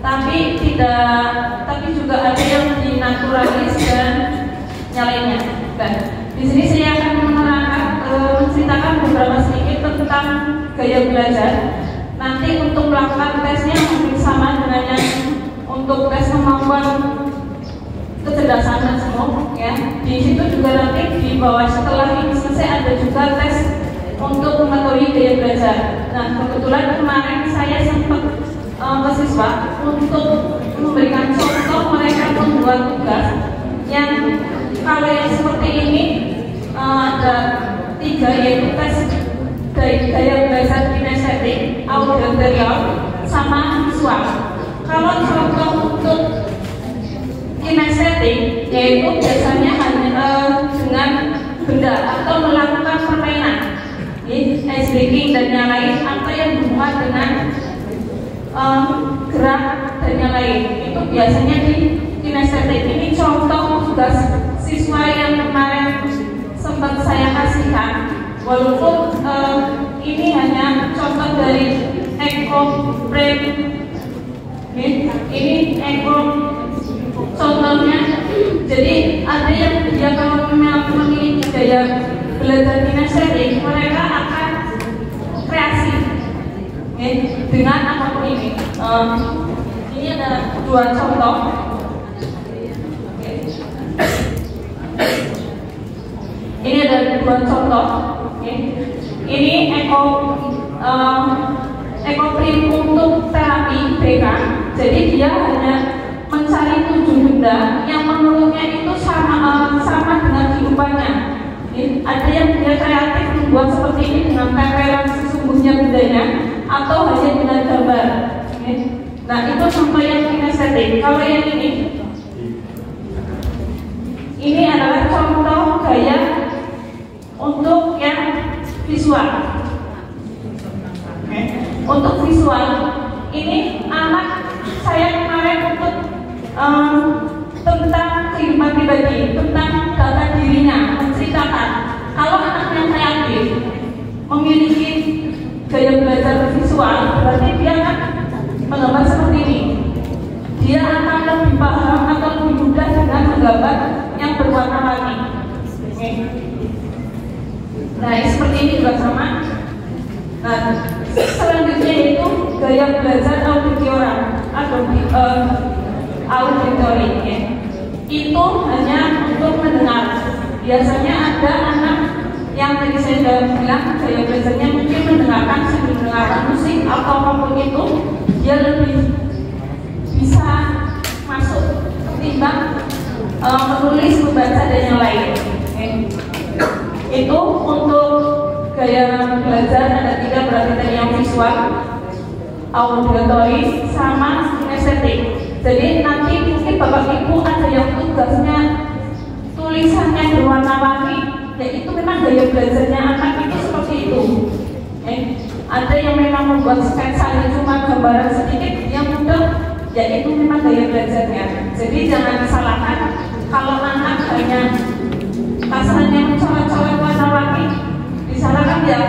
tapi juga ada yang di naturalis dan yang lainnya. Dan di sini saya akan menceritakan beberapa sedikit tentang gaya belajar. Nanti untuk melakukan tesnya mungkin sama dengan yang untuk tes kemampuan kecerdasan di situ juga nanti di bawah setelah ini selesai ada juga tes untuk mengetahui gaya belajar. Nah, kebetulan kemarin saya sempat ke siswa untuk memberikan contoh mereka membuat tugas yang kalau yang seperti ini ada 3, yaitu tes gaya belajar kinestetik, auditorial, sama visual. Kalau contoh untuk kinestetik, yaitu biasanya hanya dengan benda atau melakukan permainan, ice breaking dan yang lain, atau yang berhubungan dengan gerak dan yang lain. Itu biasanya di kinestetik. Ini contoh tugas siswa yang kemarin sempat saya kasihkan, walaupun ini hanya contoh dari Eko Frame. Ini Eko contohnya. Jadi ada yang dia kalau memiliki gaya belajar kinestetik, mereka akan kreasi dengan apapun ini. Ini ada 2 contoh. Ini ada 2 contoh. Ini Eko Print untuk terapi BK. Jadi dia hanya mencari 7 benda yang menurutnya itu sama dengan kehidupannya. Ada yang dia kreatif membuat seperti ini dengan tempelan sesungguhnya bendanya atau hanya dengan gambar. Nah, itu contoh yang kinestetik. Kalau yang ini adalah contoh gaya untuk yang visual. Untuk visual, ini anak saya kemarin untuk tentang kehidupan pribadi, tentang data dirinya, menceritakan. Kalau anak yang kreatif memiliki gaya belajar visual, berarti dia akan menggambar seperti ini. Dia akan lebih paham atau lebih mudah dengan menggambar yang berwarna-warni. Nah, seperti ini juga sama. Nah, selanjutnya itu gaya belajar auditory. Itu hanya untuk mendengar. Biasanya ada anak yang tadi saya sudah bilang gaya belajarnya mungkin mendengarkan sambil mendengarkan musik atau apapun itu, dia lebih bisa masuk ketimbang menulis, membaca dan yang lain. Itu untuk gaya belajar ada 3, berarti tadi yang visual, auditory, sama kinestetik. Jadi nanti mungkin Bapak Ibu ada yang tugasnya tulisannya berwarna-warni, ya itu memang gaya belajarnya anak itu seperti itu. Ada yang memang membuat sketsanya cuma gambaran sedikit, yang mudah, ya itu memang gaya belajarnya. Jadi jangan disalahkan kalau anak hanya kasarnya mencoret-coret warna-warni, disalahkan ya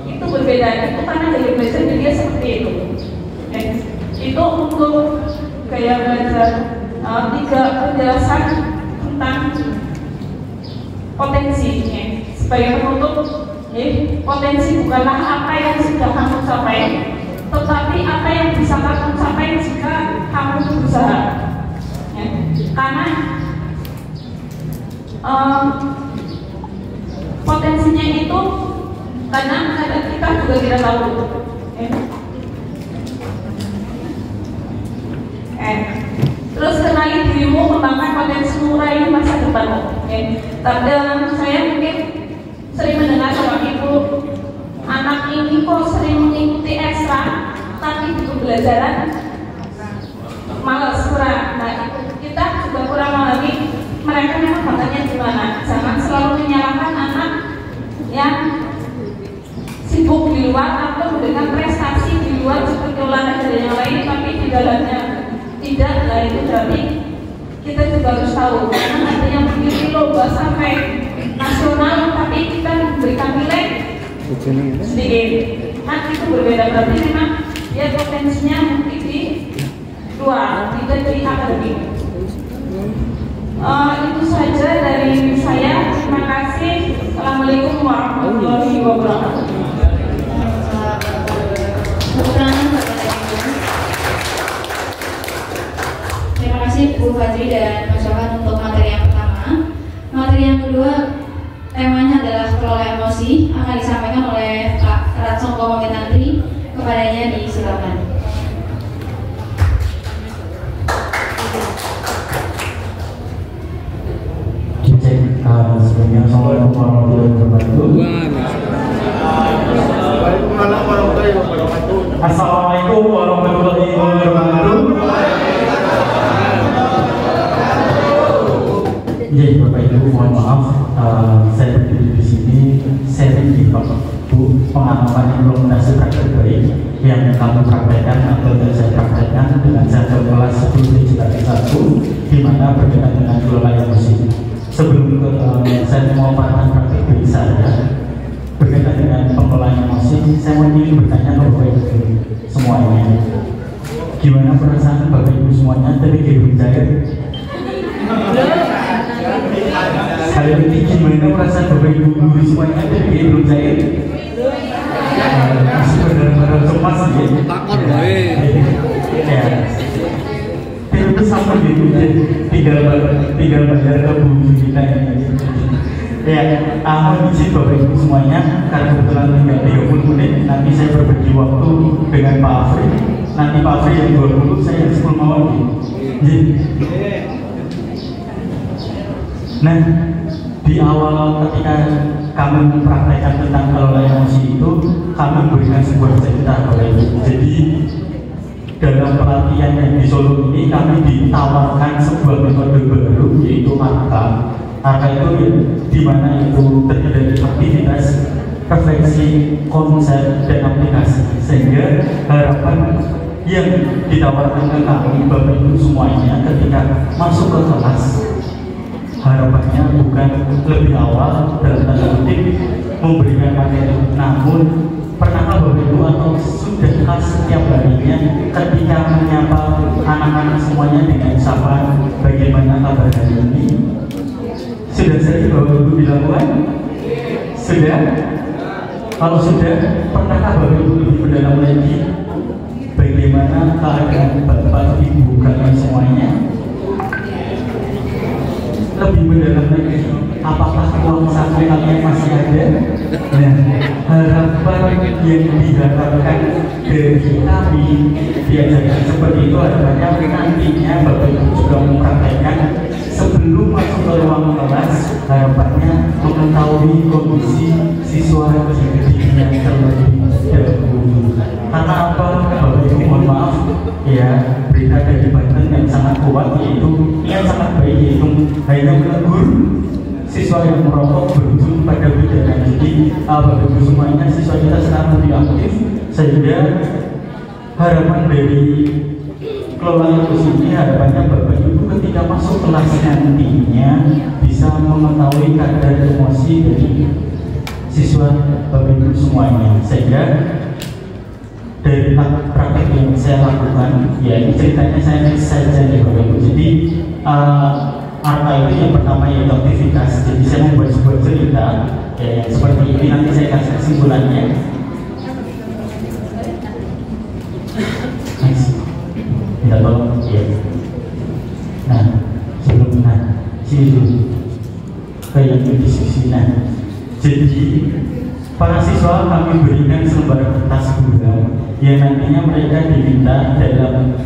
itu berbeda. Itu karena gaya belajar dia seperti itu. Itu untuk gaya belajar 3 penjelasan tentang potensi. Sebagai penutup, potensi bukanlah apa yang sudah kamu capai, tetapi apa yang bisa kamu capai jika kamu berusaha. Karena potensinya itu karena kita juga tidak tahu. Terus kenali dirimu, kembangkan potensimu, raih masa depanmu. Tapi saya mungkin sering mendengar Bapak Ibu, anak ini kok sering mengikuti ekstra, tapi di pembelajaran malas, kurang. Nah, kita juga kurang memahami mereka memang bakatnya gimana. Jangan selalu menyalahkan anak yang sibuk di luar atau dengan prestasi di luar seperti olahraga dan yang lain, tapi di dalamnya tidak. Lah itu berarti kita juga harus tahu, karena ada yang mengikuti lomba sampai nasional tapi kita memberikan nilai sedikit. Nah, itu berbeda, berarti memang dia potensinya mungkin di luar, tidak dari akademik. Itu saja dari saya. Terima kasih. Assalamualaikum warahmatullahi wabarakatuh. Terima kasih Bu Fadri dan Mas Johan untuk materi yang pertama. kedua temanya adalah kelola emosi, akan disampaikan oleh Pak Ratsongko Mamitantri. Kepadanya disilakan. Sebelumnya Assalamualaikum warahmatullahi wabarakatuh. Assalamualaikum warahmatullahi wabarakatuh. Jadi Bapak Ibu mohon maaf, saya berdiri di sini sharing di Bu pengalaman implementasi praktek baik yang kami praktekkan atau yang saya praktekkan dengan satu kelas 10 digital 1 di mana berkaitan dengan kelola emosi. Sebelum saya mau praktek baik saya berkaitan dengan pengelolaan emosi, saya mau ingin bertanya ke Bapak Ibu semuanya, gimana perasaan Bapak Ibu semuanya dari hidung saya? Sekali lagi, gimana perasaan Bapak Ibu guru semuanya dari hidung saya? Masih benar-benar cemas ya. Takut baik. Ya. Itu sama gitu, tinggal bayar ke bumi kita ini. Ya, mohon izin Bapak Ibu semuanya, karena kebetulan tinggal 30 menit, nanti saya berbagi waktu dengan Pak Afri. Nanti Pak Afri yang 20, saya yang 10 mau lagi. Nah, di awal ketika kami mempraktekkan tentang kelola emosi itu, kami memberikan sebuah cerita Bapak Ibu. Jadi dalam pelatihan yang di Solo ini kami ditawarkan sebuah metode baru, yaitu ARKA. ARKA itu di mana itu terdiri dari aktivitas, refleksi, konsep, dan aplikasi. Sehingga harapan yang ditawarkan ke kami Bapak Ibu semuanya ketika masuk ke kelas, harapannya bukan lebih awal dalam tanda kutip memberikan materi, namun pernahkah Bapak Ibu atau sudah khas setiap harinya ketika menyapa anak-anak semuanya dengan sapaan bagaimana kabar hari ini? Sudah sering Bapak Ibu dilakukan? Sudah? Kalau sudah, pernahkah Bapak Ibu lebih mendalam lagi bagaimana keadaan Bapak Ibu kalian semuanya? Lebih mendalam lagi, apakah uang saku kalian masih ada? Nah, harapan yang diharapkan dari kami diajarkan seperti itu harapannya nantinya Bapak Ibu juga mempraktekkan sebelum masuk ke ruang kelas, harapannya mengetahui kondisi siswa di dirinya terlebih dahulu. Karena apa? Bapak Ibu mohon maaf ya, berita dari Banten yang sangat kuat yaitu yang sangat baik, yaitu hanya menegur siswa yang merokok berujung pada pidana. Jadi Bapak Ibu semuanya, siswa kita sekarang lebih aktif, sehingga harapan dari kelola emosi ini harapannya Bapak Ibu ketika masuk kelas nantinya bisa mengetahui kadar emosi dari siswa Bapak Ibu semuanya. Sehingga dari praktek yang saya lakukan, ya ini ceritanya saya saja ya Bapak Ibu. Jadi ARKA itu yang pertama yaitu aktivitas. Jadi saya membuat sebuah cerita ya, yang seperti ini, nanti saya kasih kesimpulannya. Minta tolong ya. Nah, sebelum sini dulu kayak diskusi. Nah, jadi para siswa kami berikan selembar kertas buram yang nantinya mereka diminta dalam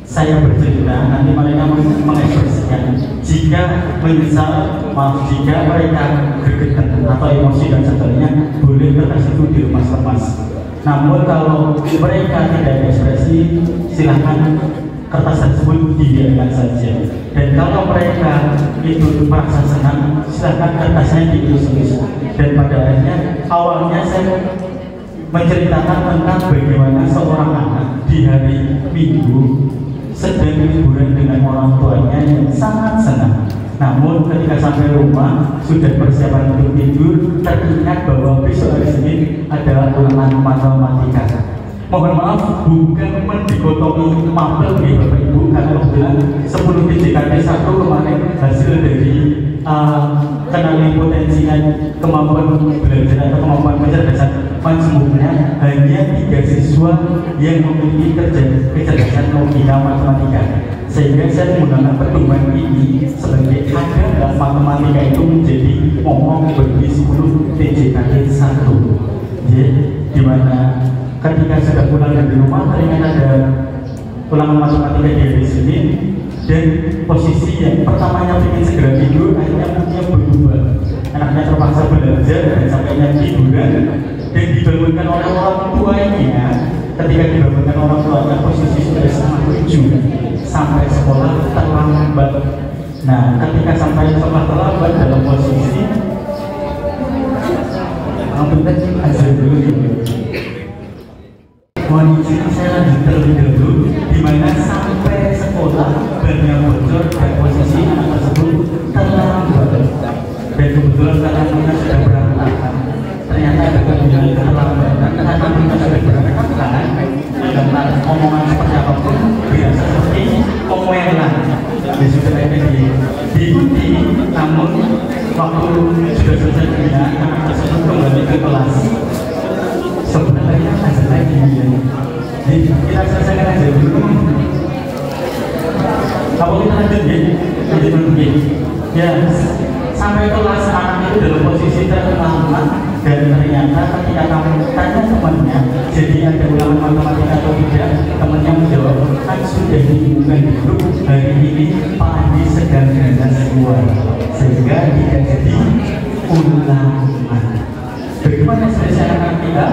saya bercerita, nanti mereka mengekspresikan jika menyesal, maaf jika mereka gregetan atau emosi dan sebagainya, boleh kertas itu diremas-remas. Namun kalau mereka tidak ekspresi, silahkan kertas tersebut dibiarkan saja. Dan kalau mereka itu merasa senang, silahkan kertasnya dielus-elus. Dan pada akhirnya awalnya saya menceritakan tentang bagaimana seorang anak di hari Minggu sedang liburan dengan orang tuanya yang sangat senang. Namun ketika sampai rumah sudah persiapan untuk tidur, teringat bahwa besok hari Senin adalah ulangan matematika. Mohon maaf, bukan mendikotomi mapel ya Bapak Ibu, karena kebetulan 10 DJKT 1 kemarin hasil dari kenali potensi dan kemampuan belajar atau kemampuan kecerdasan majmuknya hanya 3 siswa yang memiliki kecerdasan logika matematika. Sehingga saya menggunakan pertemuan ini sebagai agar matematika itu menjadi ketika sudah pulang dari rumah ternyata ada ulangan matematika di sini, dan posisi yang pertamanya ingin segera tidur akhirnya punya berubah. Anaknya terpaksa belajar dan sampainya tiduran dan dibangunkan oleh orang tuanya. Ketika dibangunkan orang tuanya posisi sudah 6:30 sampai sekolah terlambat. Nah, ketika sampai sekolah terlambat dalam posisi azan dulu. Mohon izin saya lanjut terlebih dahulu, di mana sampai sekolah bannya bocor dan posisi anak tersebut terlambat. Dan kebetulan karena kita sudah berangkat, ternyata ada kebijakan keterlambatan karena kita sudah berangkat. Dengan omongan seperti apapun biasa seperti omelan, ya sudah ada diikuti. Namun waktu sudah selesai dengan anak tersebut kembali ke kelas. Sebenarnya ada lagi ya. Jadi kita selesaikan aja dulu. Apa kita lanjut ya? Lanjut dulu ya. Sampai kelas anak itu dalam posisi terlambat dan ternyata ketika kamu tanya temannya, jadi ada ulangan matematika atau tidak, temannya menjawab kan sudah diumumkan di grup hari ini Pak Andi sedang ganas keluar, sehingga tidak jadi ulangan. Bagaimana selesai anak kita?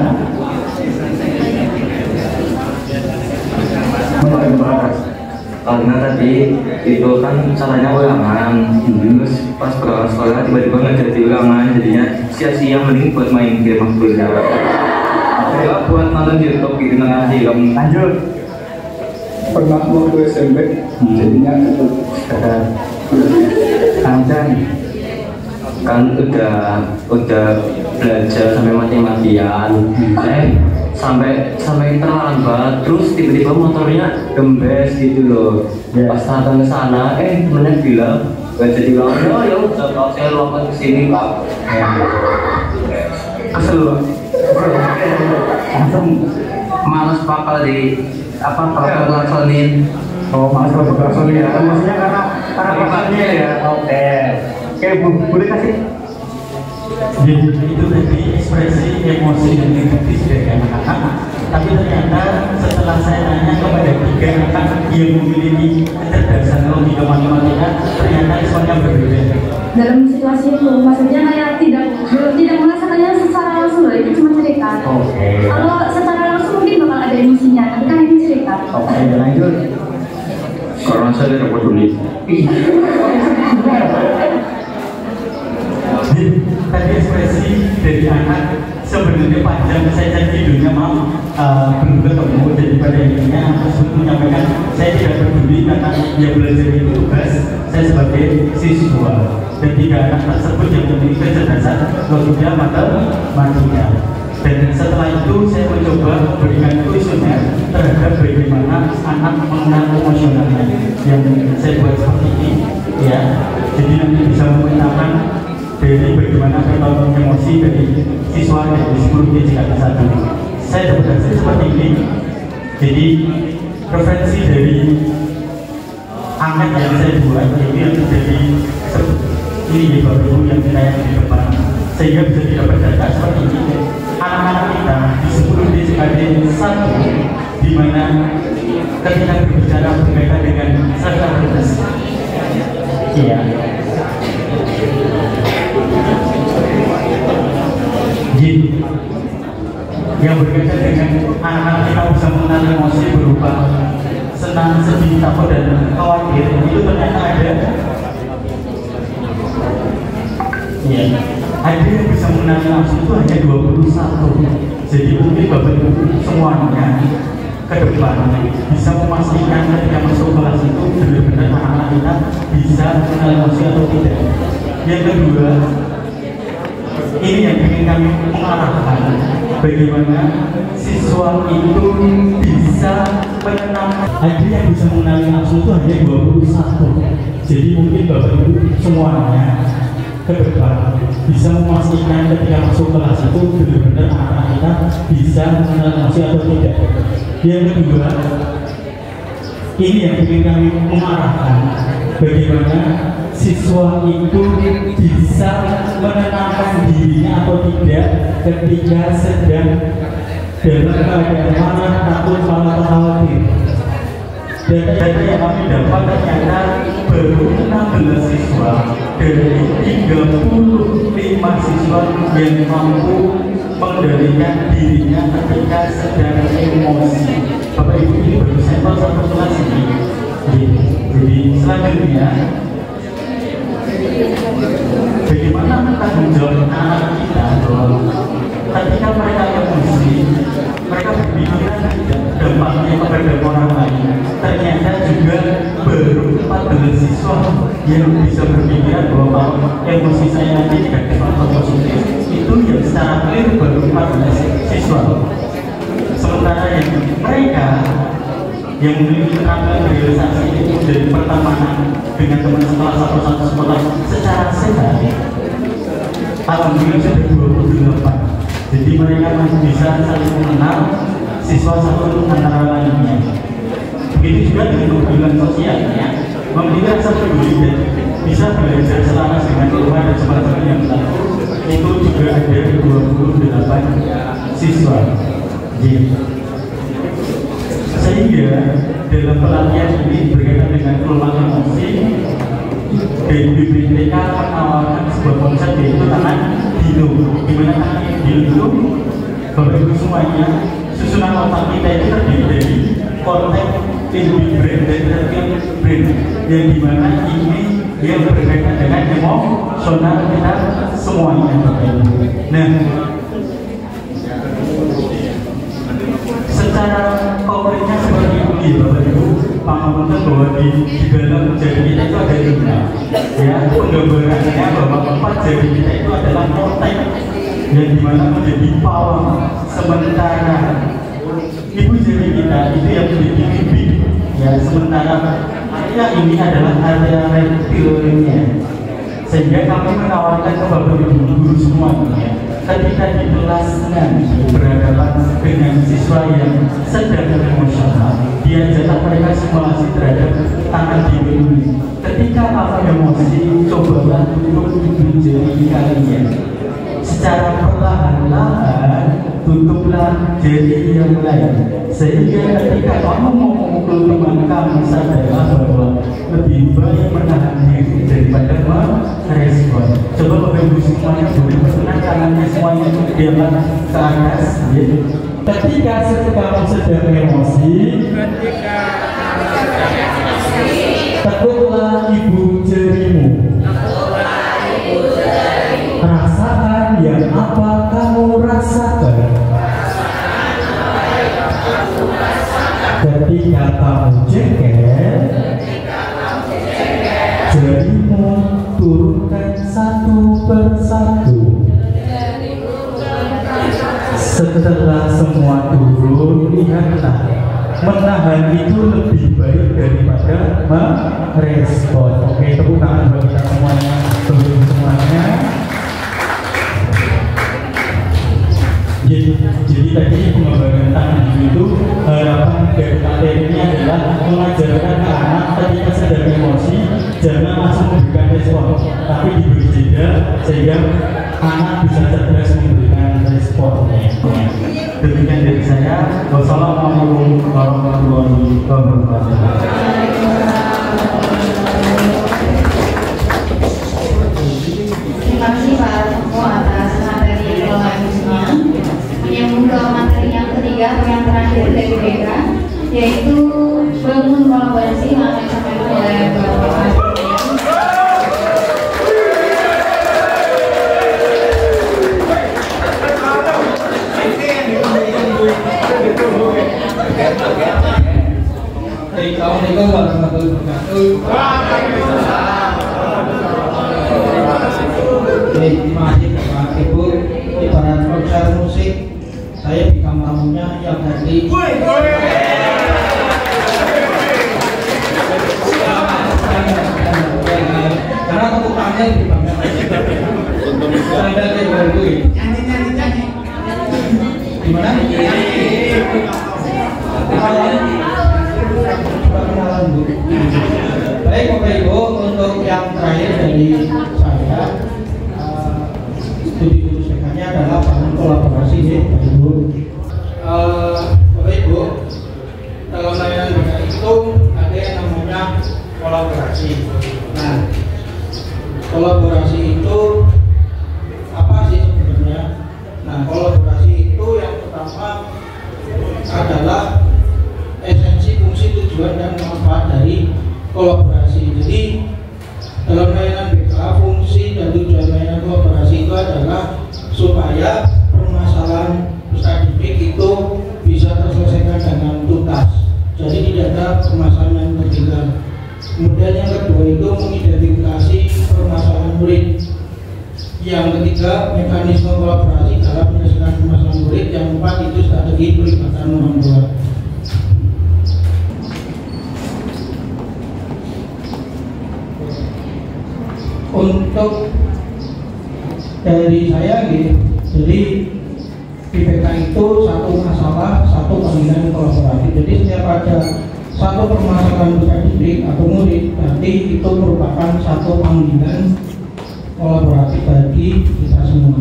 Karena tadi itu kan caranya ulangan, terus pas berangkat sekolah tiba-tiba nggak jadi ulangan, jadinya sia-sia, mending buat main game waktunya. Akhirnya buat nonton YouTube gitu nanti kamu lanjut. Pernah waktu SMP, jadinya itu Kata kancan. kan udah belajar sampai mati-matian, sampai terlambat, terus tiba-tiba motornya gembes gitu loh. Pas datang ke sana, temennya bilang gak jadi ulangan. Ya udah, kalau saya luangkan kesini Pak. Kesel loh. Langsung males bakal di pelaksonin. Oh, males pelaksonin ya. Maksudnya karena pakainya ya. Oke. Boleh kasih? Itu tadi ekspresi emosi dan kritis dari anak-anak. Tapi ternyata setelah saya tanya kepada 3 anak yang memiliki kecerdasan logika matematika, ternyata responnya berbeda. Dalam situasi itu, maksudnya kayak tidak merasakannya secara langsung loh, itu cuma cerita. Kalau secara langsung mungkin bakal ada emosinya, tapi kan ini cerita. Oke, lanjut. Karena saya tidak peduli. Tadi ekspresi dari anak sebenarnya panjang, saya cari judulnya belum ketemu. Jadi pada intinya aku menyampaikan saya tidak peduli karena dia belajar itu tugas saya sebagai siswa. Dan 3 anak tersebut yang memiliki kecerdasan logika matematika. Dan setelah itu saya mencoba memberikan kuesioner terhadap bagaimana anak mengenal emosionalnya yang saya buat seperti ini ya. Jadi nanti bisa memetakan dari bagaimana penonton emosi dari siswa dari 10 JKT 1. Saya dapat hasil seperti ini. Jadi referensi dari angkat yang saya buat itu yang terjadi ini ya Bapak Ibu yang kita yang di depan, sehingga bisa didapat data seperti ini. Anak-anak kita di 10 JKT 1 di mana ketika berbicara berkaitan dengan self-awareness, iya. Yang berkaitan dengan anak-anak kita bisa mengenal emosi berupa senang, sedih, takut, dan khawatir, itu ternyata ada yang bisa mengenal emosi itu hanya 21. Jadi mungkin Bapak Ibu semuanya ke depan bisa memastikan ketika masuk kelas itu benar-benar anak-anak kita bisa mengenal emosi atau tidak. Yang kedua, ini yang ingin kami mengarahkan, bagaimana siswa itu bisa menenangkan. Ada yang bisa mengenali nafsu itu hanya 21. Jadi mungkin Bapak Ibu semuanya ke depan bisa memastikan ketika masuk kelas itu benar-benar anak-anak kita bisa mengenal nafsu atau tidak. Yang kedua, ini yang ingin kami mengarahkan, bagaimana siswa itu bisa menenangkan dirinya atau tidak ketika sedang dalam keadaan mana takut malah khawatir. Data yang kami dapat ternyata baru 16 siswa dari 35 siswa yang mampu mengendalikan dirinya ketika sedang emosi. Bapak Ibu, ini baru sampel satu kelas ini. Jadi selanjutnya, bagaimana tanggung jawab anak kita bahwa ketika mereka emosi, mereka berpikiran dampaknya kepada orang lain. Ternyata juga baru 14 siswa yang bisa berpikiran bahwa emosi saya nanti negatif atau positif. Itu yang secara clear baru 14 siswa. Sementara yang mereka yang memiliki keterampilan realisasi itu dari pertemanan dengan teman sekelas atau satu sekolah secara sehat, alhamdulillah sudah 28. Jadi mereka masih bisa saling mengenal siswa satu antara lainnya. Begitu juga dengan hubungan sosialnya, memiliki rasa peduli dan bisa belajar selaras dengan rumah dan sebagainya yang berlaku. Itu juga ada 28 siswa. Sehingga dalam pelatihan ini berkaitan dengan kelompok emosi, BPPTK menawarkan sebuah konsep yaitu tangan dino. Dimana tangan dino itu, Bapak Ibu semuanya, susunan otak kita itu terdiri dari korteks, limbic brain dan reptilian brain, yang dimana ini yang berkaitan dengan emosional kita semuanya. Nah, secara konkretnya seperti ini, Bapak Ibu, paham bahwa di dalam jari kita itu ada 5. Ya, penggambarannya bahwa 4 jari kita itu adalah korteks yang dimana menjadi pawang, sementara ibu jari kita itu yang menjadi limbic. Ya, sementara area ini adalah area reptilnya. Sehingga kami menawarkan ke Bapak Ibu guru semuanya, ketika di kelas nanti berhadapan dengan siswa yang sedang emosional, diajarkan mereka simulasi terhadap tangan diri ini. Ketika apa emosi, cobalah tutup ibu jari kalian. Secara perlahan-lahan tutuplah jari yang lain, sehingga ketika kamu mau memukul teman kamu, sadarlah bahwa lebih baik menahan diri daripada merespon. Coba Bapak Ibu semuanya boleh berkenan tangannya semuanya diangkat ke atas. Ketika kamu sedang emosi, tekuklah ibu jarimu. Rasakan yang apa kamu rasakan. Ketika kamu jengkel, jarimu turunkan satu persatu. Setelah semua turun, lihatlah, menahan itu lebih baik daripada merespon. Oke, tepuk tangan buat kita semuanya, semuanya. Jadi tadi pengembangan tangan itu harapan dari materi ini adalah mengajarkan ke anak ketika sedang emosi jangan langsung memberikan respon, tapi diberi jeda sehingga anak bisa cerdas memberikan responnya. Demikian dari saya. Wassalamualaikum warahmatullahi wabarakatuh. Terima kasih Pak Joko atas materi ekonomisnya. Menyambung ke materi yang ketiga atau yang terakhir dari BK, yaitu bangun kolaborasi yang akan disampaikan oleh Bapak. Assalamualaikum warahmatullahi wabarakatuh. Terima kasih Bapak Ibu. Ibarat konser musik, saya bintang tamunya yang tadi. Karena tepuk tangannya lebih banyak. Ada di bawah itu. Gimana? Baik Bapak Ibu, untuk yang terakhir dari saya, studi khususnya adalah bangun kolaborasi ya Bapak Ibu. kolaborasi itu apa sih sebenarnya? Nah, kolaborasi itu yang pertama adalah esensi, fungsi, tujuan, dan manfaat dari kolaborasi. Jadi dalam layanan BK, fungsi dan tujuan layanan kolaborasi itu adalah supaya permasalahan peserta didik itu bisa terselesaikan dengan tuntas. Jadi tidak ada permasalahan yang tertinggal. Kemudian yang kedua itu mengidentifikasi permasalahan murid. Yang ketiga, mekanisme kolaborasi dalam menyelesaikan permasalahan murid. Yang keempat itu strategi pelibatan orang tua. Untuk dari saya gitu, jadi IPK itu satu masalah, satu panggilan kolaborasi. Jadi setiap ada satu permasalahan peserta didik atau murid, berarti itu merupakan satu panggilan kolaborasi bagi kita semua.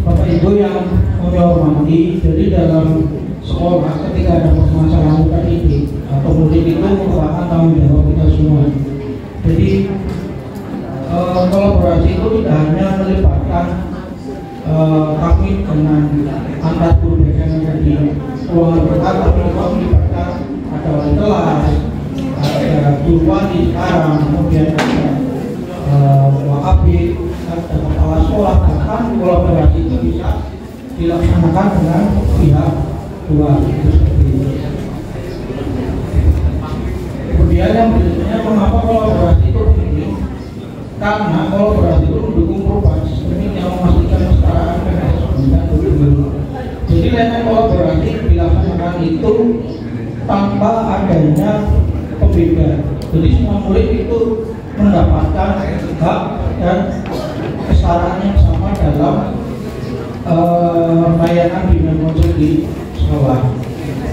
Bapak Ibu yang kami hormati, jadi dalam sekolah ketika ada permasalahan peserta didik atau murid itu merupakan tanggung jawab kita semua. Jadi kolaborasi itu tidak hanya melibatkan kami dengan antar guru BK yang ada di ruangan BK, tapi juga melibatkan ada wali kelas, ada guru wali sekarang, kemudian ada WAKB, ada kepala sekolah. Bahkan kolaborasi itu bisa dilaksanakan dengan pihak luar itu seperti itu. Kemudian yang berikutnya, mengapa kolaborasi itu penting? Karena kolaborasi itu mendukung perubahan sistem yang memastikan kesetaraan dan kesetaraan guru. Jadi layanan kolaborasi dilaksanakan itu tanpa adanya pembeda. Jadi semua murid itu mendapatkan hak dan kesetaraan yang sama dalam layanan bimbingan konsul di sekolah.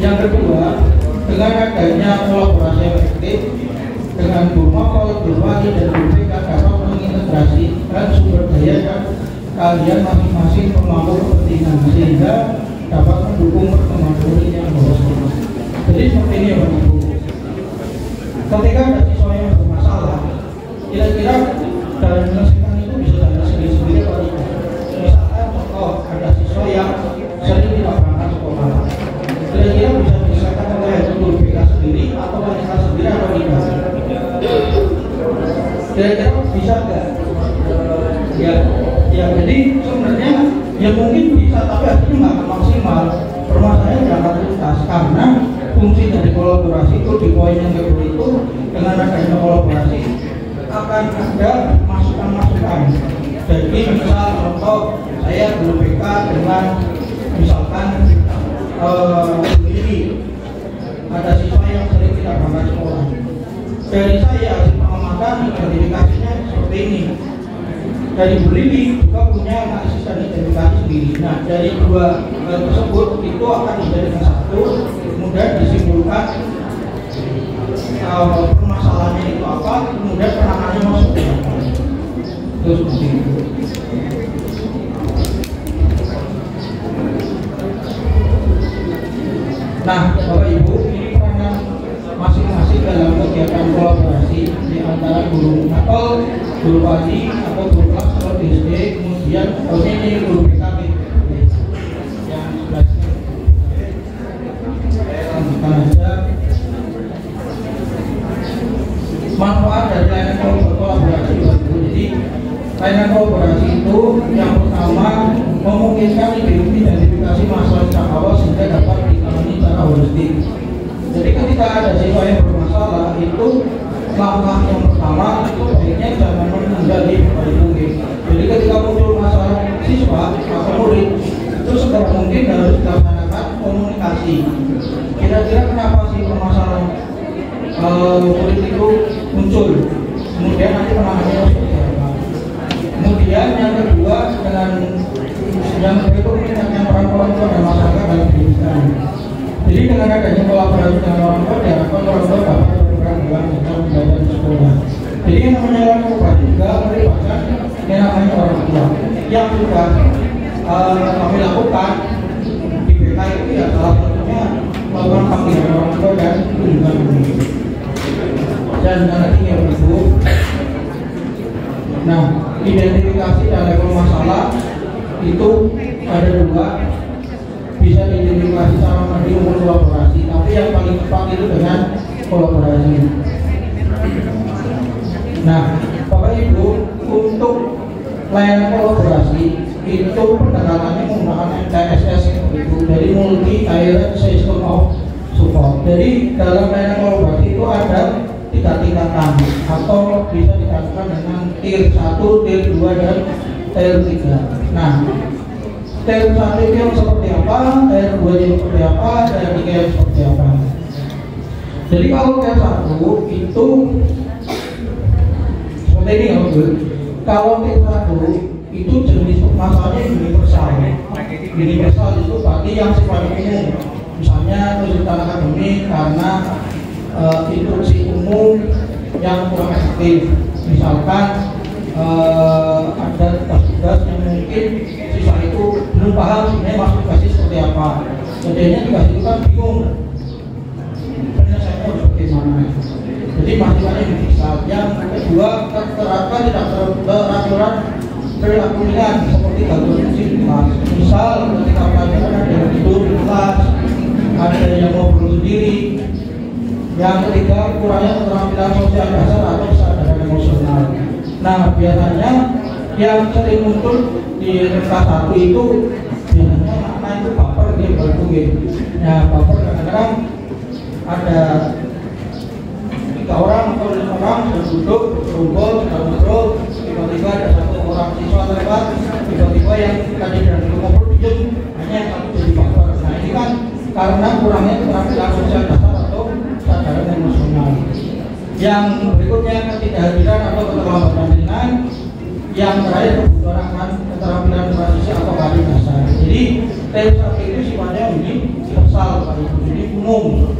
Yang kedua, dengan adanya kolaborasi efektif dengan guru mapel, guru wali, dan guru BK dapat mengintegrasikan sumber daya dan keahlian masing-masing pemangku kepentingan sehingga dapat mendukung perkembangan murid yang holistik. Jadi seperti ini ya Bapak Ibu. Ketika ada siswa yang bermasalah, kira-kira dalam menyelesaikan itu bisa dengan sendiri-sendiri atau tidak? Misalkan contoh ada siswa yang sering tidak berangkat sekolah, kira-kira bisa diselesaikan oleh guru BK sendiri atau wali kelas sendiri atau tidak? Kira-kira bisa nggak? Ya jadi sebenarnya ya mungkin bisa, tapi hasilnya nggak akan maksimal. Permasalahannya jangan tuntas karena fungsi dari kolaborasi itu di poin yang kedua itu, dengan adanya kolaborasi akan ada masukan-masukan. Jadi misal contoh saya guru BK dengan misalkan ini ada siswa yang sering tidak berangkat sekolah. Dari saya hasil pengamatan identifikasinya seperti ini. Dari Bu Lili juga punya asisten identifikasi sendiri. Nah, dari dua hal tersebut itu akan dijadikan satu, kemudian disimpulkan permasalahannya itu apa, kemudian penanganannya masuk ke apa. Terus seperti itu. Nah, Bapak Ibu, ini peranan masing-masing dalam kegiatan kolaborasi di antara guru mapel, guru wali atau guru kelas atau SD, kemudian ini guru BKB yang sebelah sini. Lanjutkan aja. Manfaat dari layanan kolaborasi. Jadi layanan kolaborasi itu yang pertama memungkinkan identifikasi masalah sejak awal sehingga dapat ditangani secara holistik. Jadi ketika ada siswa yang bermasalah itu langkah yang pertama itu baiknya jangan menunda di paling mungkin. Jadi ketika muncul masalah siswa atau murid itu segera mungkin harus dilaksanakan komunikasi. Kira-kira kenapa sih permasalahan murid itu muncul? Kemudian nanti penanganannya seperti apa? Kemudian yang kedua dengan yang itu meningkatkan peran orang tua dan masyarakat dalam pendidikan. Jadi dengan adanya kolaborasi dengan orang tua, diharapkan orang tua dapat berperan dalam belajar di sekolah. Jadi yang namanya layanan kolaborasi juga melibatkan yang namanya orang tua yang sudah kami lakukan di BK itu ya salah satunya melakukan panggilan orang tua dan kunjungan. Dan lagi yang Ibu, Nah, identifikasi dan level masalah itu ada dua, bisa diidentifikasi secara mandiri maupun kolaborasi, tapi yang paling cepat itu dengan kolaborasi. Nah, Bapak Ibu, untuk layanan kolaborasi itu pendekatannya menggunakan MTSS itu, dari multi tier system of support. Jadi dalam layanan kolaborasi itu ada 3 tingkatan atau bisa dikatakan dengan tier 1, tier 2 dan tier 3. Nah, tier 1 itu yang seperti apa, tier 2 yang seperti apa, tier 3 yang seperti apa. Jadi kalau tier 1 itu seperti ini ya, kalau tier 1 itu jenis masalahnya universal. Universal itu berarti yang sifatnya umum, misalnya kesulitan akademik karena instruksi umum yang kurang efektif, misalkan ada tugas-tugas yang mungkin siswa itu belum paham sebenarnya maksud tugasnya seperti apa, jadinya tugas itu kan bingung penyelesaiannya harus bagaimana. Jadi masalahnya universal. Yang kedua, terapkan tidak teraturan perilaku ringan seperti gangguan kelas. Misal ketika pelajaran ada yang tidur di kelas, ada yang ngobrol sendiri. Yang ketiga, kurangnya keterampilan sosial dasar atau kesadaran emosional. Nah, biasanya yang sering muncul di kelas 1 itu biasanya anak itu baper, dia berkumpul. Nah, baper kadang-kadang ada 3 orang atau 5 orang sudah duduk, berkumpul, sudah ngobrol, tiba-tiba ada 1 orang siswa lewat, tiba-tiba yang tadi dari ngobrol diam, hanya yang satu jadi baper. Nah, ini kan karena kurangnya keterampilan sosial dasar atau kesadaran emosional. Yang berikutnya ketidakhadiran atau keterlambatan ringan. Yang terakhir kebutuhan keterampilan transisi atau karir dasar. Jadi TSP itu sifatnya universal, jadi umum.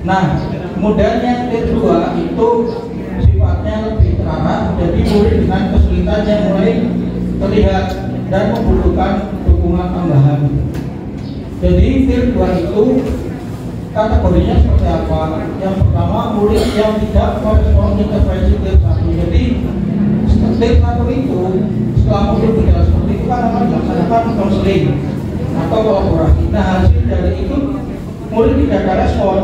Nah, kemudian yang kedua itu sifatnya lebih terarah, jadi murid dengan kesulitan yang mulai terlihat dan membutuhkan dukungan tambahan. Jadi tier 2 itu kategorinya seperti apa? Yang pertama, murid yang tidak merespon intervensi tier 1. Jadi tier 1 itu setelah murid berjalan seperti itu kan akan dilaksanakan konseling atau kolaborasi. Nah, hasil dari itu murid tidak ada respon.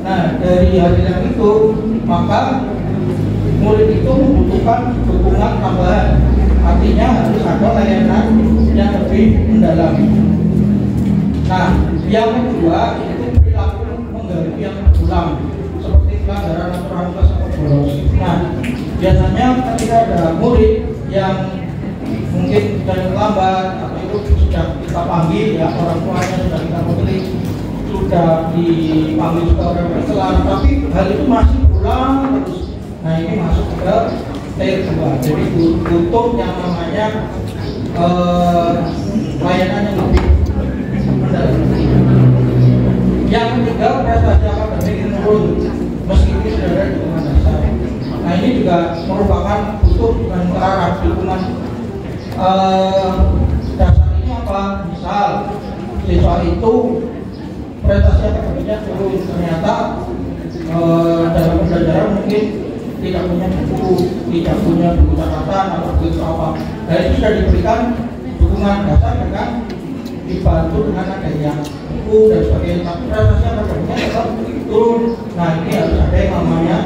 Nah, dari hasil yang itu maka murid itu membutuhkan dukungan tambahan. Artinya harus ada layanan yang lebih mendalam. Nah, yang kedua itu perilaku mengganggu yang berulang seperti pelanggaran aturan kelas atau bolos. Nah, biasanya ketika ada murid yang mungkin sudah terlambat atau itu sudah kita panggil ya, orang tuanya sudah kita konseling, sudah dipanggil juga orang berkelan, tapi hal itu masih berulang terus. Nah, ini masuk ke tier 2. Jadi butuh yang namanya layanan yang lebih mendalam. Yang ketiga, prestasi akademik menurun meskipun sudah ada dukungan dasar. Nah, ini juga merupakan butuh dan terarah dukungan dasar ini apa? Misal siswa itu prestasi akademiknya turun, ternyata dalam pembelajaran mungkin tidak punya buku, tidak punya buku catatan atau buku apa. Dan itu sudah diberikan dukungan dasar dengan dibantu dengan adanya buku dan sebagainya. Tapi prestasi akademiknya tetap turun. Nah, ini harus ada yang namanya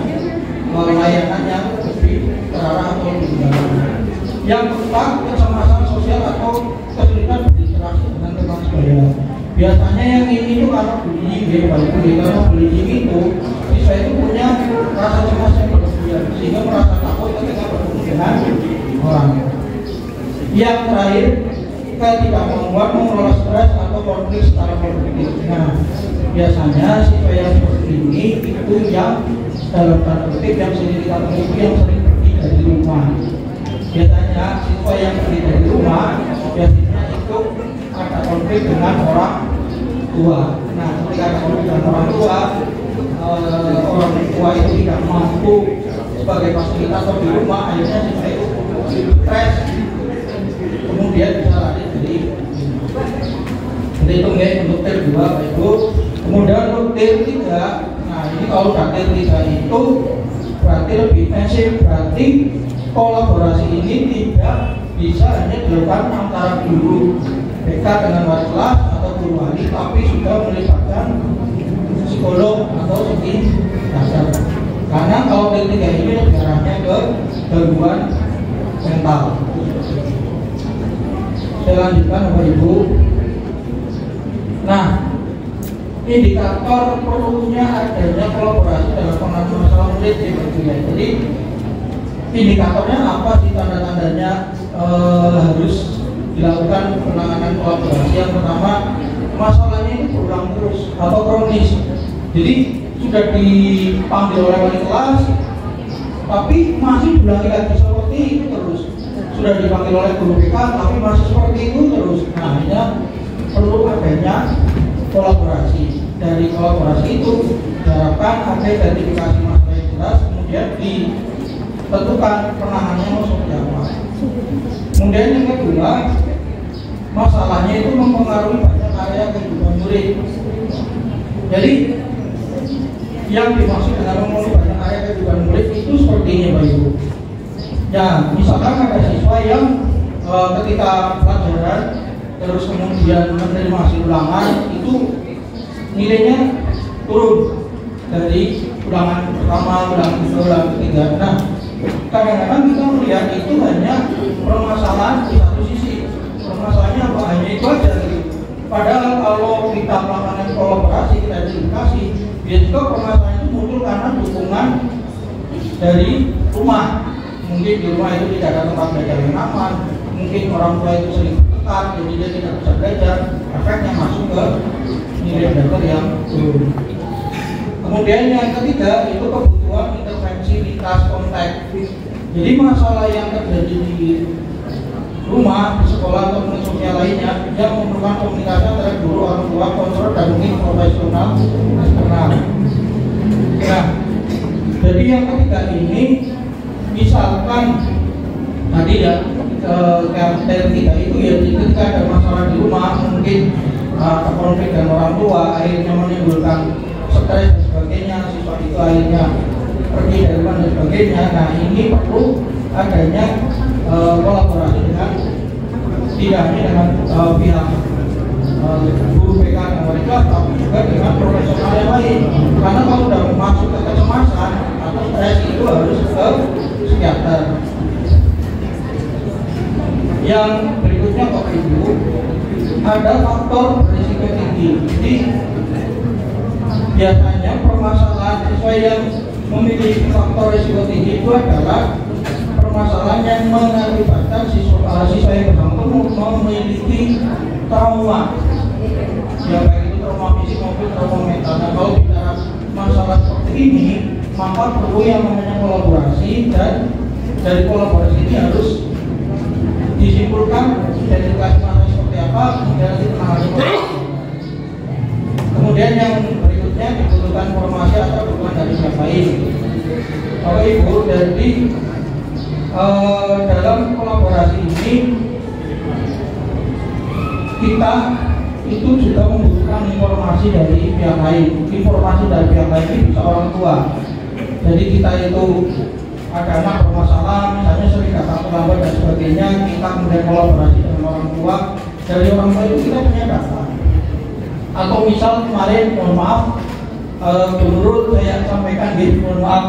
layanan yang lebih terarah atau lebih mendalam. Yang keempat, kecemasan sosial atau kesulitan berinteraksi dengan teman sebaya. Biasanya yang ini itu karena bullying, karena bullying itu siswa itu punya rasa cemas yang berlebihan sehingga merasa takut ketika bertemu dengan orang. Yang terakhir, ketidakmampuan mengelola stres atau konflik secara produktif. Nah, biasanya siswa yang seperti ini itu yang dalam tanda kutip yang sering kita temui itu yang sering pergi dari rumah. Biasanya siswa yang pergi dari rumah biasanya itu ada konflik dengan orang tua. Nah, ketika ada konflik dengan orang tua itu tidak mampu sebagai fasilitator di rumah, akhirnya siswa itu stres, kemudian bisa lari dari itu ya, untuk tier 2 Pak Ibu. Kemudian untuk tier 3, nah ini kalau udah tier 3 itu berarti lebih intensif, berarti kolaborasi ini tidak bisa hanya dilakukan antara guru BK dengan wali kelas atau guru wali, tapi sudah melibatkan psikolog atau psikiater. Karena kalau T3 ini lebih arahnya ke gangguan mental. Saya lanjutkan Bapak Ibu. Nah, indikator perlunya adanya kolaborasi dalam penanganan masalah murid di T3. Jadi indikatornya apa sih, tanda-tandanya harus dilakukan penanganan kolaborasi? Yang pertama, masalahnya ini berulang terus atau kronis. Jadi sudah dipanggil oleh wali kelas, tapi masih diulangi lagi seperti itu terus. Sudah dipanggil oleh guru BK, tapi masih seperti itu terus. Nah, ini perlu adanya kolaborasi. Dari kolaborasi itu diharapkan ada identifikasi masalah yang jelas, kemudian ditentukan penanganannya seperti apa. Kemudian yang kedua, masalahnya itu mempengaruhi banyak area kehidupan murid. Jadi yang dimaksud dengan mempengaruhi banyak area kehidupan murid itu seperti ini Bapak Ibu. Ya, misalkan ada siswa yang ketika pelajaran terus kemudian menerima hasil ulangan itu nilainya turun dari ulangan pertama, ulangan kedua, ulangan ketiga. Nah, kadang-kadang kita melihat itu hanya permasalahan di satu sisi. Permasalahannya apa? Hanya itu aja gitu. Padahal kalau kita melakukan kolaborasi, kita edukasi, biasanya permasalahan itu muncul karena dukungan dari rumah. Mungkin di rumah itu tidak ada tempat belajar yang aman, mungkin orang tua itu sering tekan, jadi dia tidak bisa belajar, efeknya masuk ke nilai belajar yang turun. Kemudian yang ketiga itu kebutuhan intervensi lintas konteks. Jadi masalah yang terjadi di rumah, di sekolah atau di sosial lainnya yang memerlukan komunikasi antara guru, orang tua, konselor dan mungkin profesional eksternal. Nah, jadi yang ketiga ini misalkan tadi ya karakter kita itu ya ketika ada masalah di rumah mungkin konflik dengan orang tua akhirnya menimbulkan stres dan sebagainya, siswa itu akhirnya pergi dari rumah dan sebagainya. Nah, ini perlu adanya kolaborasi dengan tidak hanya dengan pihak guru BK dan wali kelas, tapi juga dengan profesional yang lain. Karena kalau sudah masuk ke kecemasan atau stres itu harus ke psikiater. Yang berikutnya Bapak Ibu, ada faktor risiko tinggi. Jadi biasanya permasalahan siswa yang memiliki faktor risiko tinggi itu adalah permasalahan yang mengakibatkan siswa yang bersangkutan memiliki trauma. Ya, baik itu trauma fisik maupun trauma mental. Nah, kalau bicara masalah seperti ini, maka perlu yang namanya kolaborasi, dan dari kolaborasi ini harus disimpulkan identifikasi masalah seperti apa, kemudian ditangani. Kemudian yang berikutnya dibutuhkan informasi atau dukungan dari pihak lain. Bapak Ibu, jadi dalam kolaborasi ini kita itu juga membutuhkan informasi dari pihak lain. Informasi dari pihak lain ini bisa orang tua. Jadi kita itu ada anak bermasalah, misalnya sering datang terlambat dan sebagainya, kita kemudian kolaborasi dengan orang tua. Dari orang tua itu kita punya data. Atau misal kemarin, mohon maaf, Bu Nurul saya sampaikan gitu, mohon maaf,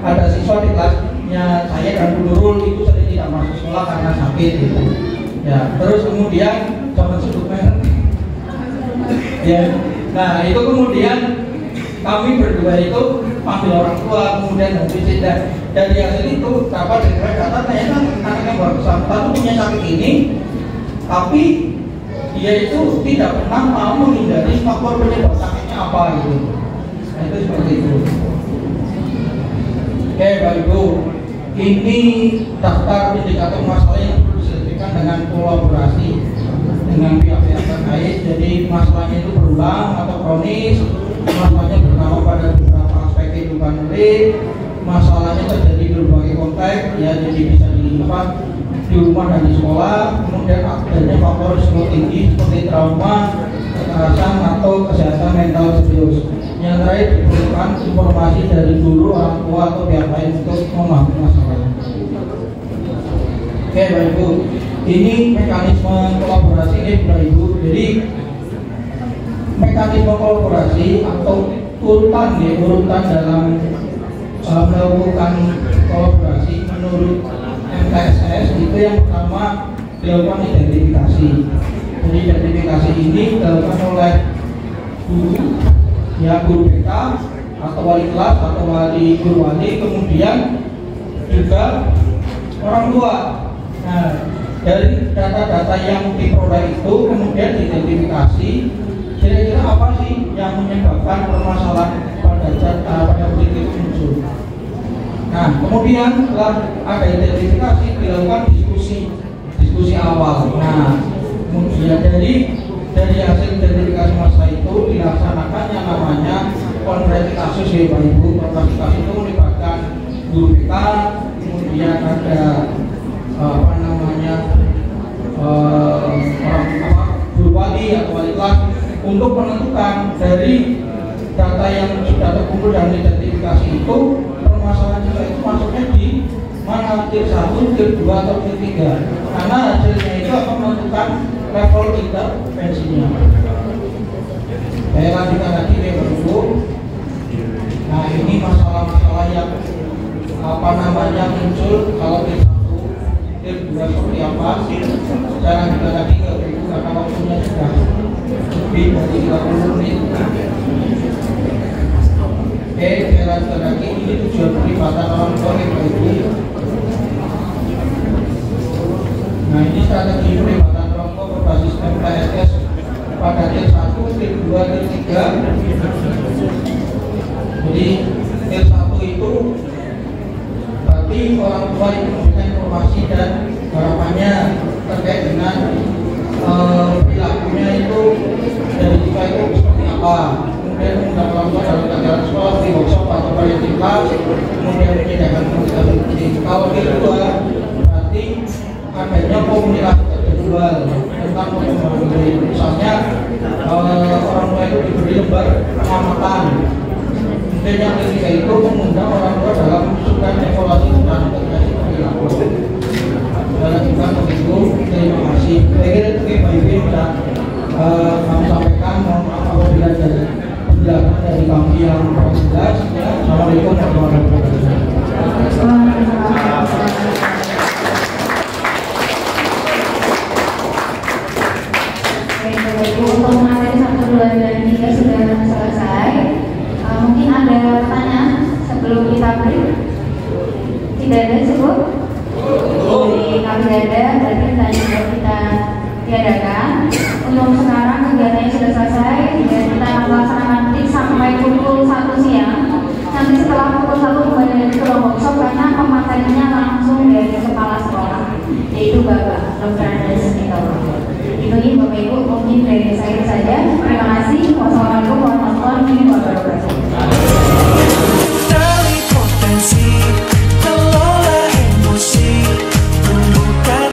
ada siswa di kelasnya saya dan Bu Nurul itu sering tidak masuk sekolah karena sakit gitu. Ya, terus kemudian jangan sebut merek. Ya, nah itu kemudian kami berdua itu panggil orang tua, kemudian visit, dan dari hasil itu dapat dari data ternyata anak yang baru bersangkutan punya sakit ini, tapi dia itu tidak pernah mau menghindari faktor penyebab sakitnya apa gitu. Nah, itu seperti itu. Oke, Bapak Ibu, ini daftar indikator masalah yang perlu diselesaikan dengan kolaborasi dengan pihak-pihak terkait. Jadi masalahnya itu berulang atau kronis, masalahnya bernama pada beberapa aspek kehidupan murid, masalahnya terjadi di berbagai konteks, ya jadi bisa dilihat di rumah dan di sekolah, kemudian adanya faktor risiko tinggi seperti trauma, kekerasan atau kesehatan mental serius. Yang terakhir diperlukan informasi dari guru, orang tua atau pihak lain untuk memahami masalahnya. Oke Bapak Ibu, ini mekanisme kolaborasi ini Bapak Ibu. Jadi mekanisme kolaborasi atau urutan dalam melakukan kolaborasi menurut MTSS itu yang pertama dilakukan identifikasi. Jadi identifikasi ini dilakukan oleh guru, ya guru BK atau wali kelas atau guru wali, kemudian juga orang tua. Nah, dari data-data yang diperoleh itu kemudian diidentifikasi kira-kira apa sih yang menyebabkan permasalahan pada murid itu muncul. Nah, kemudian setelah ada identifikasi dilakukan diskusi awal. Nah, kemudian dari hasil identifikasi masa itu dilaksanakan yang namanya konferensi kasus ya Bapak Ibu. Konferensi kasus itu melibatkan guru BK, kemudian ada guru wali atau wali kelas untuk menentukan dari data yang sudah terkumpul dan identifikasi itu permasalahan juga itu masuknya di mana tier 1, tier 2 atau tier 3, karena hasilnya itu akan menentukan level intervensinya. Saya lanjutkan lagi ya Bapak Ibu. Nah, ini masalah-masalah yang muncul kalau tier 1, tier 2 seperti apa. Saya lanjutkan lagi ya Bapak Ibu karena waktunya sudah lebih dari 30 menit. Oke, saya lanjutkan lagi. Ini tujuan pelibatan orang tua ya Bapak Ibu. Nah, ini strategi pelibatan orang tua berbasis MTSS pada tier 1, tier 2, tier 3. Jadi tier 1 itu berarti orang tua yang memberikan informasi dan harapannya terkait dengan perilakunya itu dari tiga itu seperti apa. Kemudian mengundang orang tua dalam kegiatan sekolah, di workshop atau variety class, kemudian menyediakan komunikasi. Kalau tier 2 berarti adanya komunikasi terjadwal tentang perkembangan. Misalnya orang tua itu diberi lembar pengamatan. Dan yang ketiga itu mengundang orang tua dalam menyusun evaluasi dan integrasi perilaku. Dalam juga begitu, terima kasih. Saya kira itu Bapak Ibu yang sudah kami sampaikan. Mohon maaf apabila ada penjelasan dari kami yang kurang jelas. Assalamualaikum warahmatullahi wabarakatuh. Untuk materi 1, 2, dan 3 sudah selesai. Mungkin ada pertanyaan sebelum kita break? Tidak ada sebut? Jadi kalau tidak ada, berarti pertanyaan kita tiadakan. Untuk sekarang kegiatannya sudah selesai dan kita akan melaksanakan break sampai pukul 1 siang. Nanti setelah pukul 1 kembali lagi ke workshop karena pematerinya langsung dari kepala sekolah, yaitu Bapak Dr.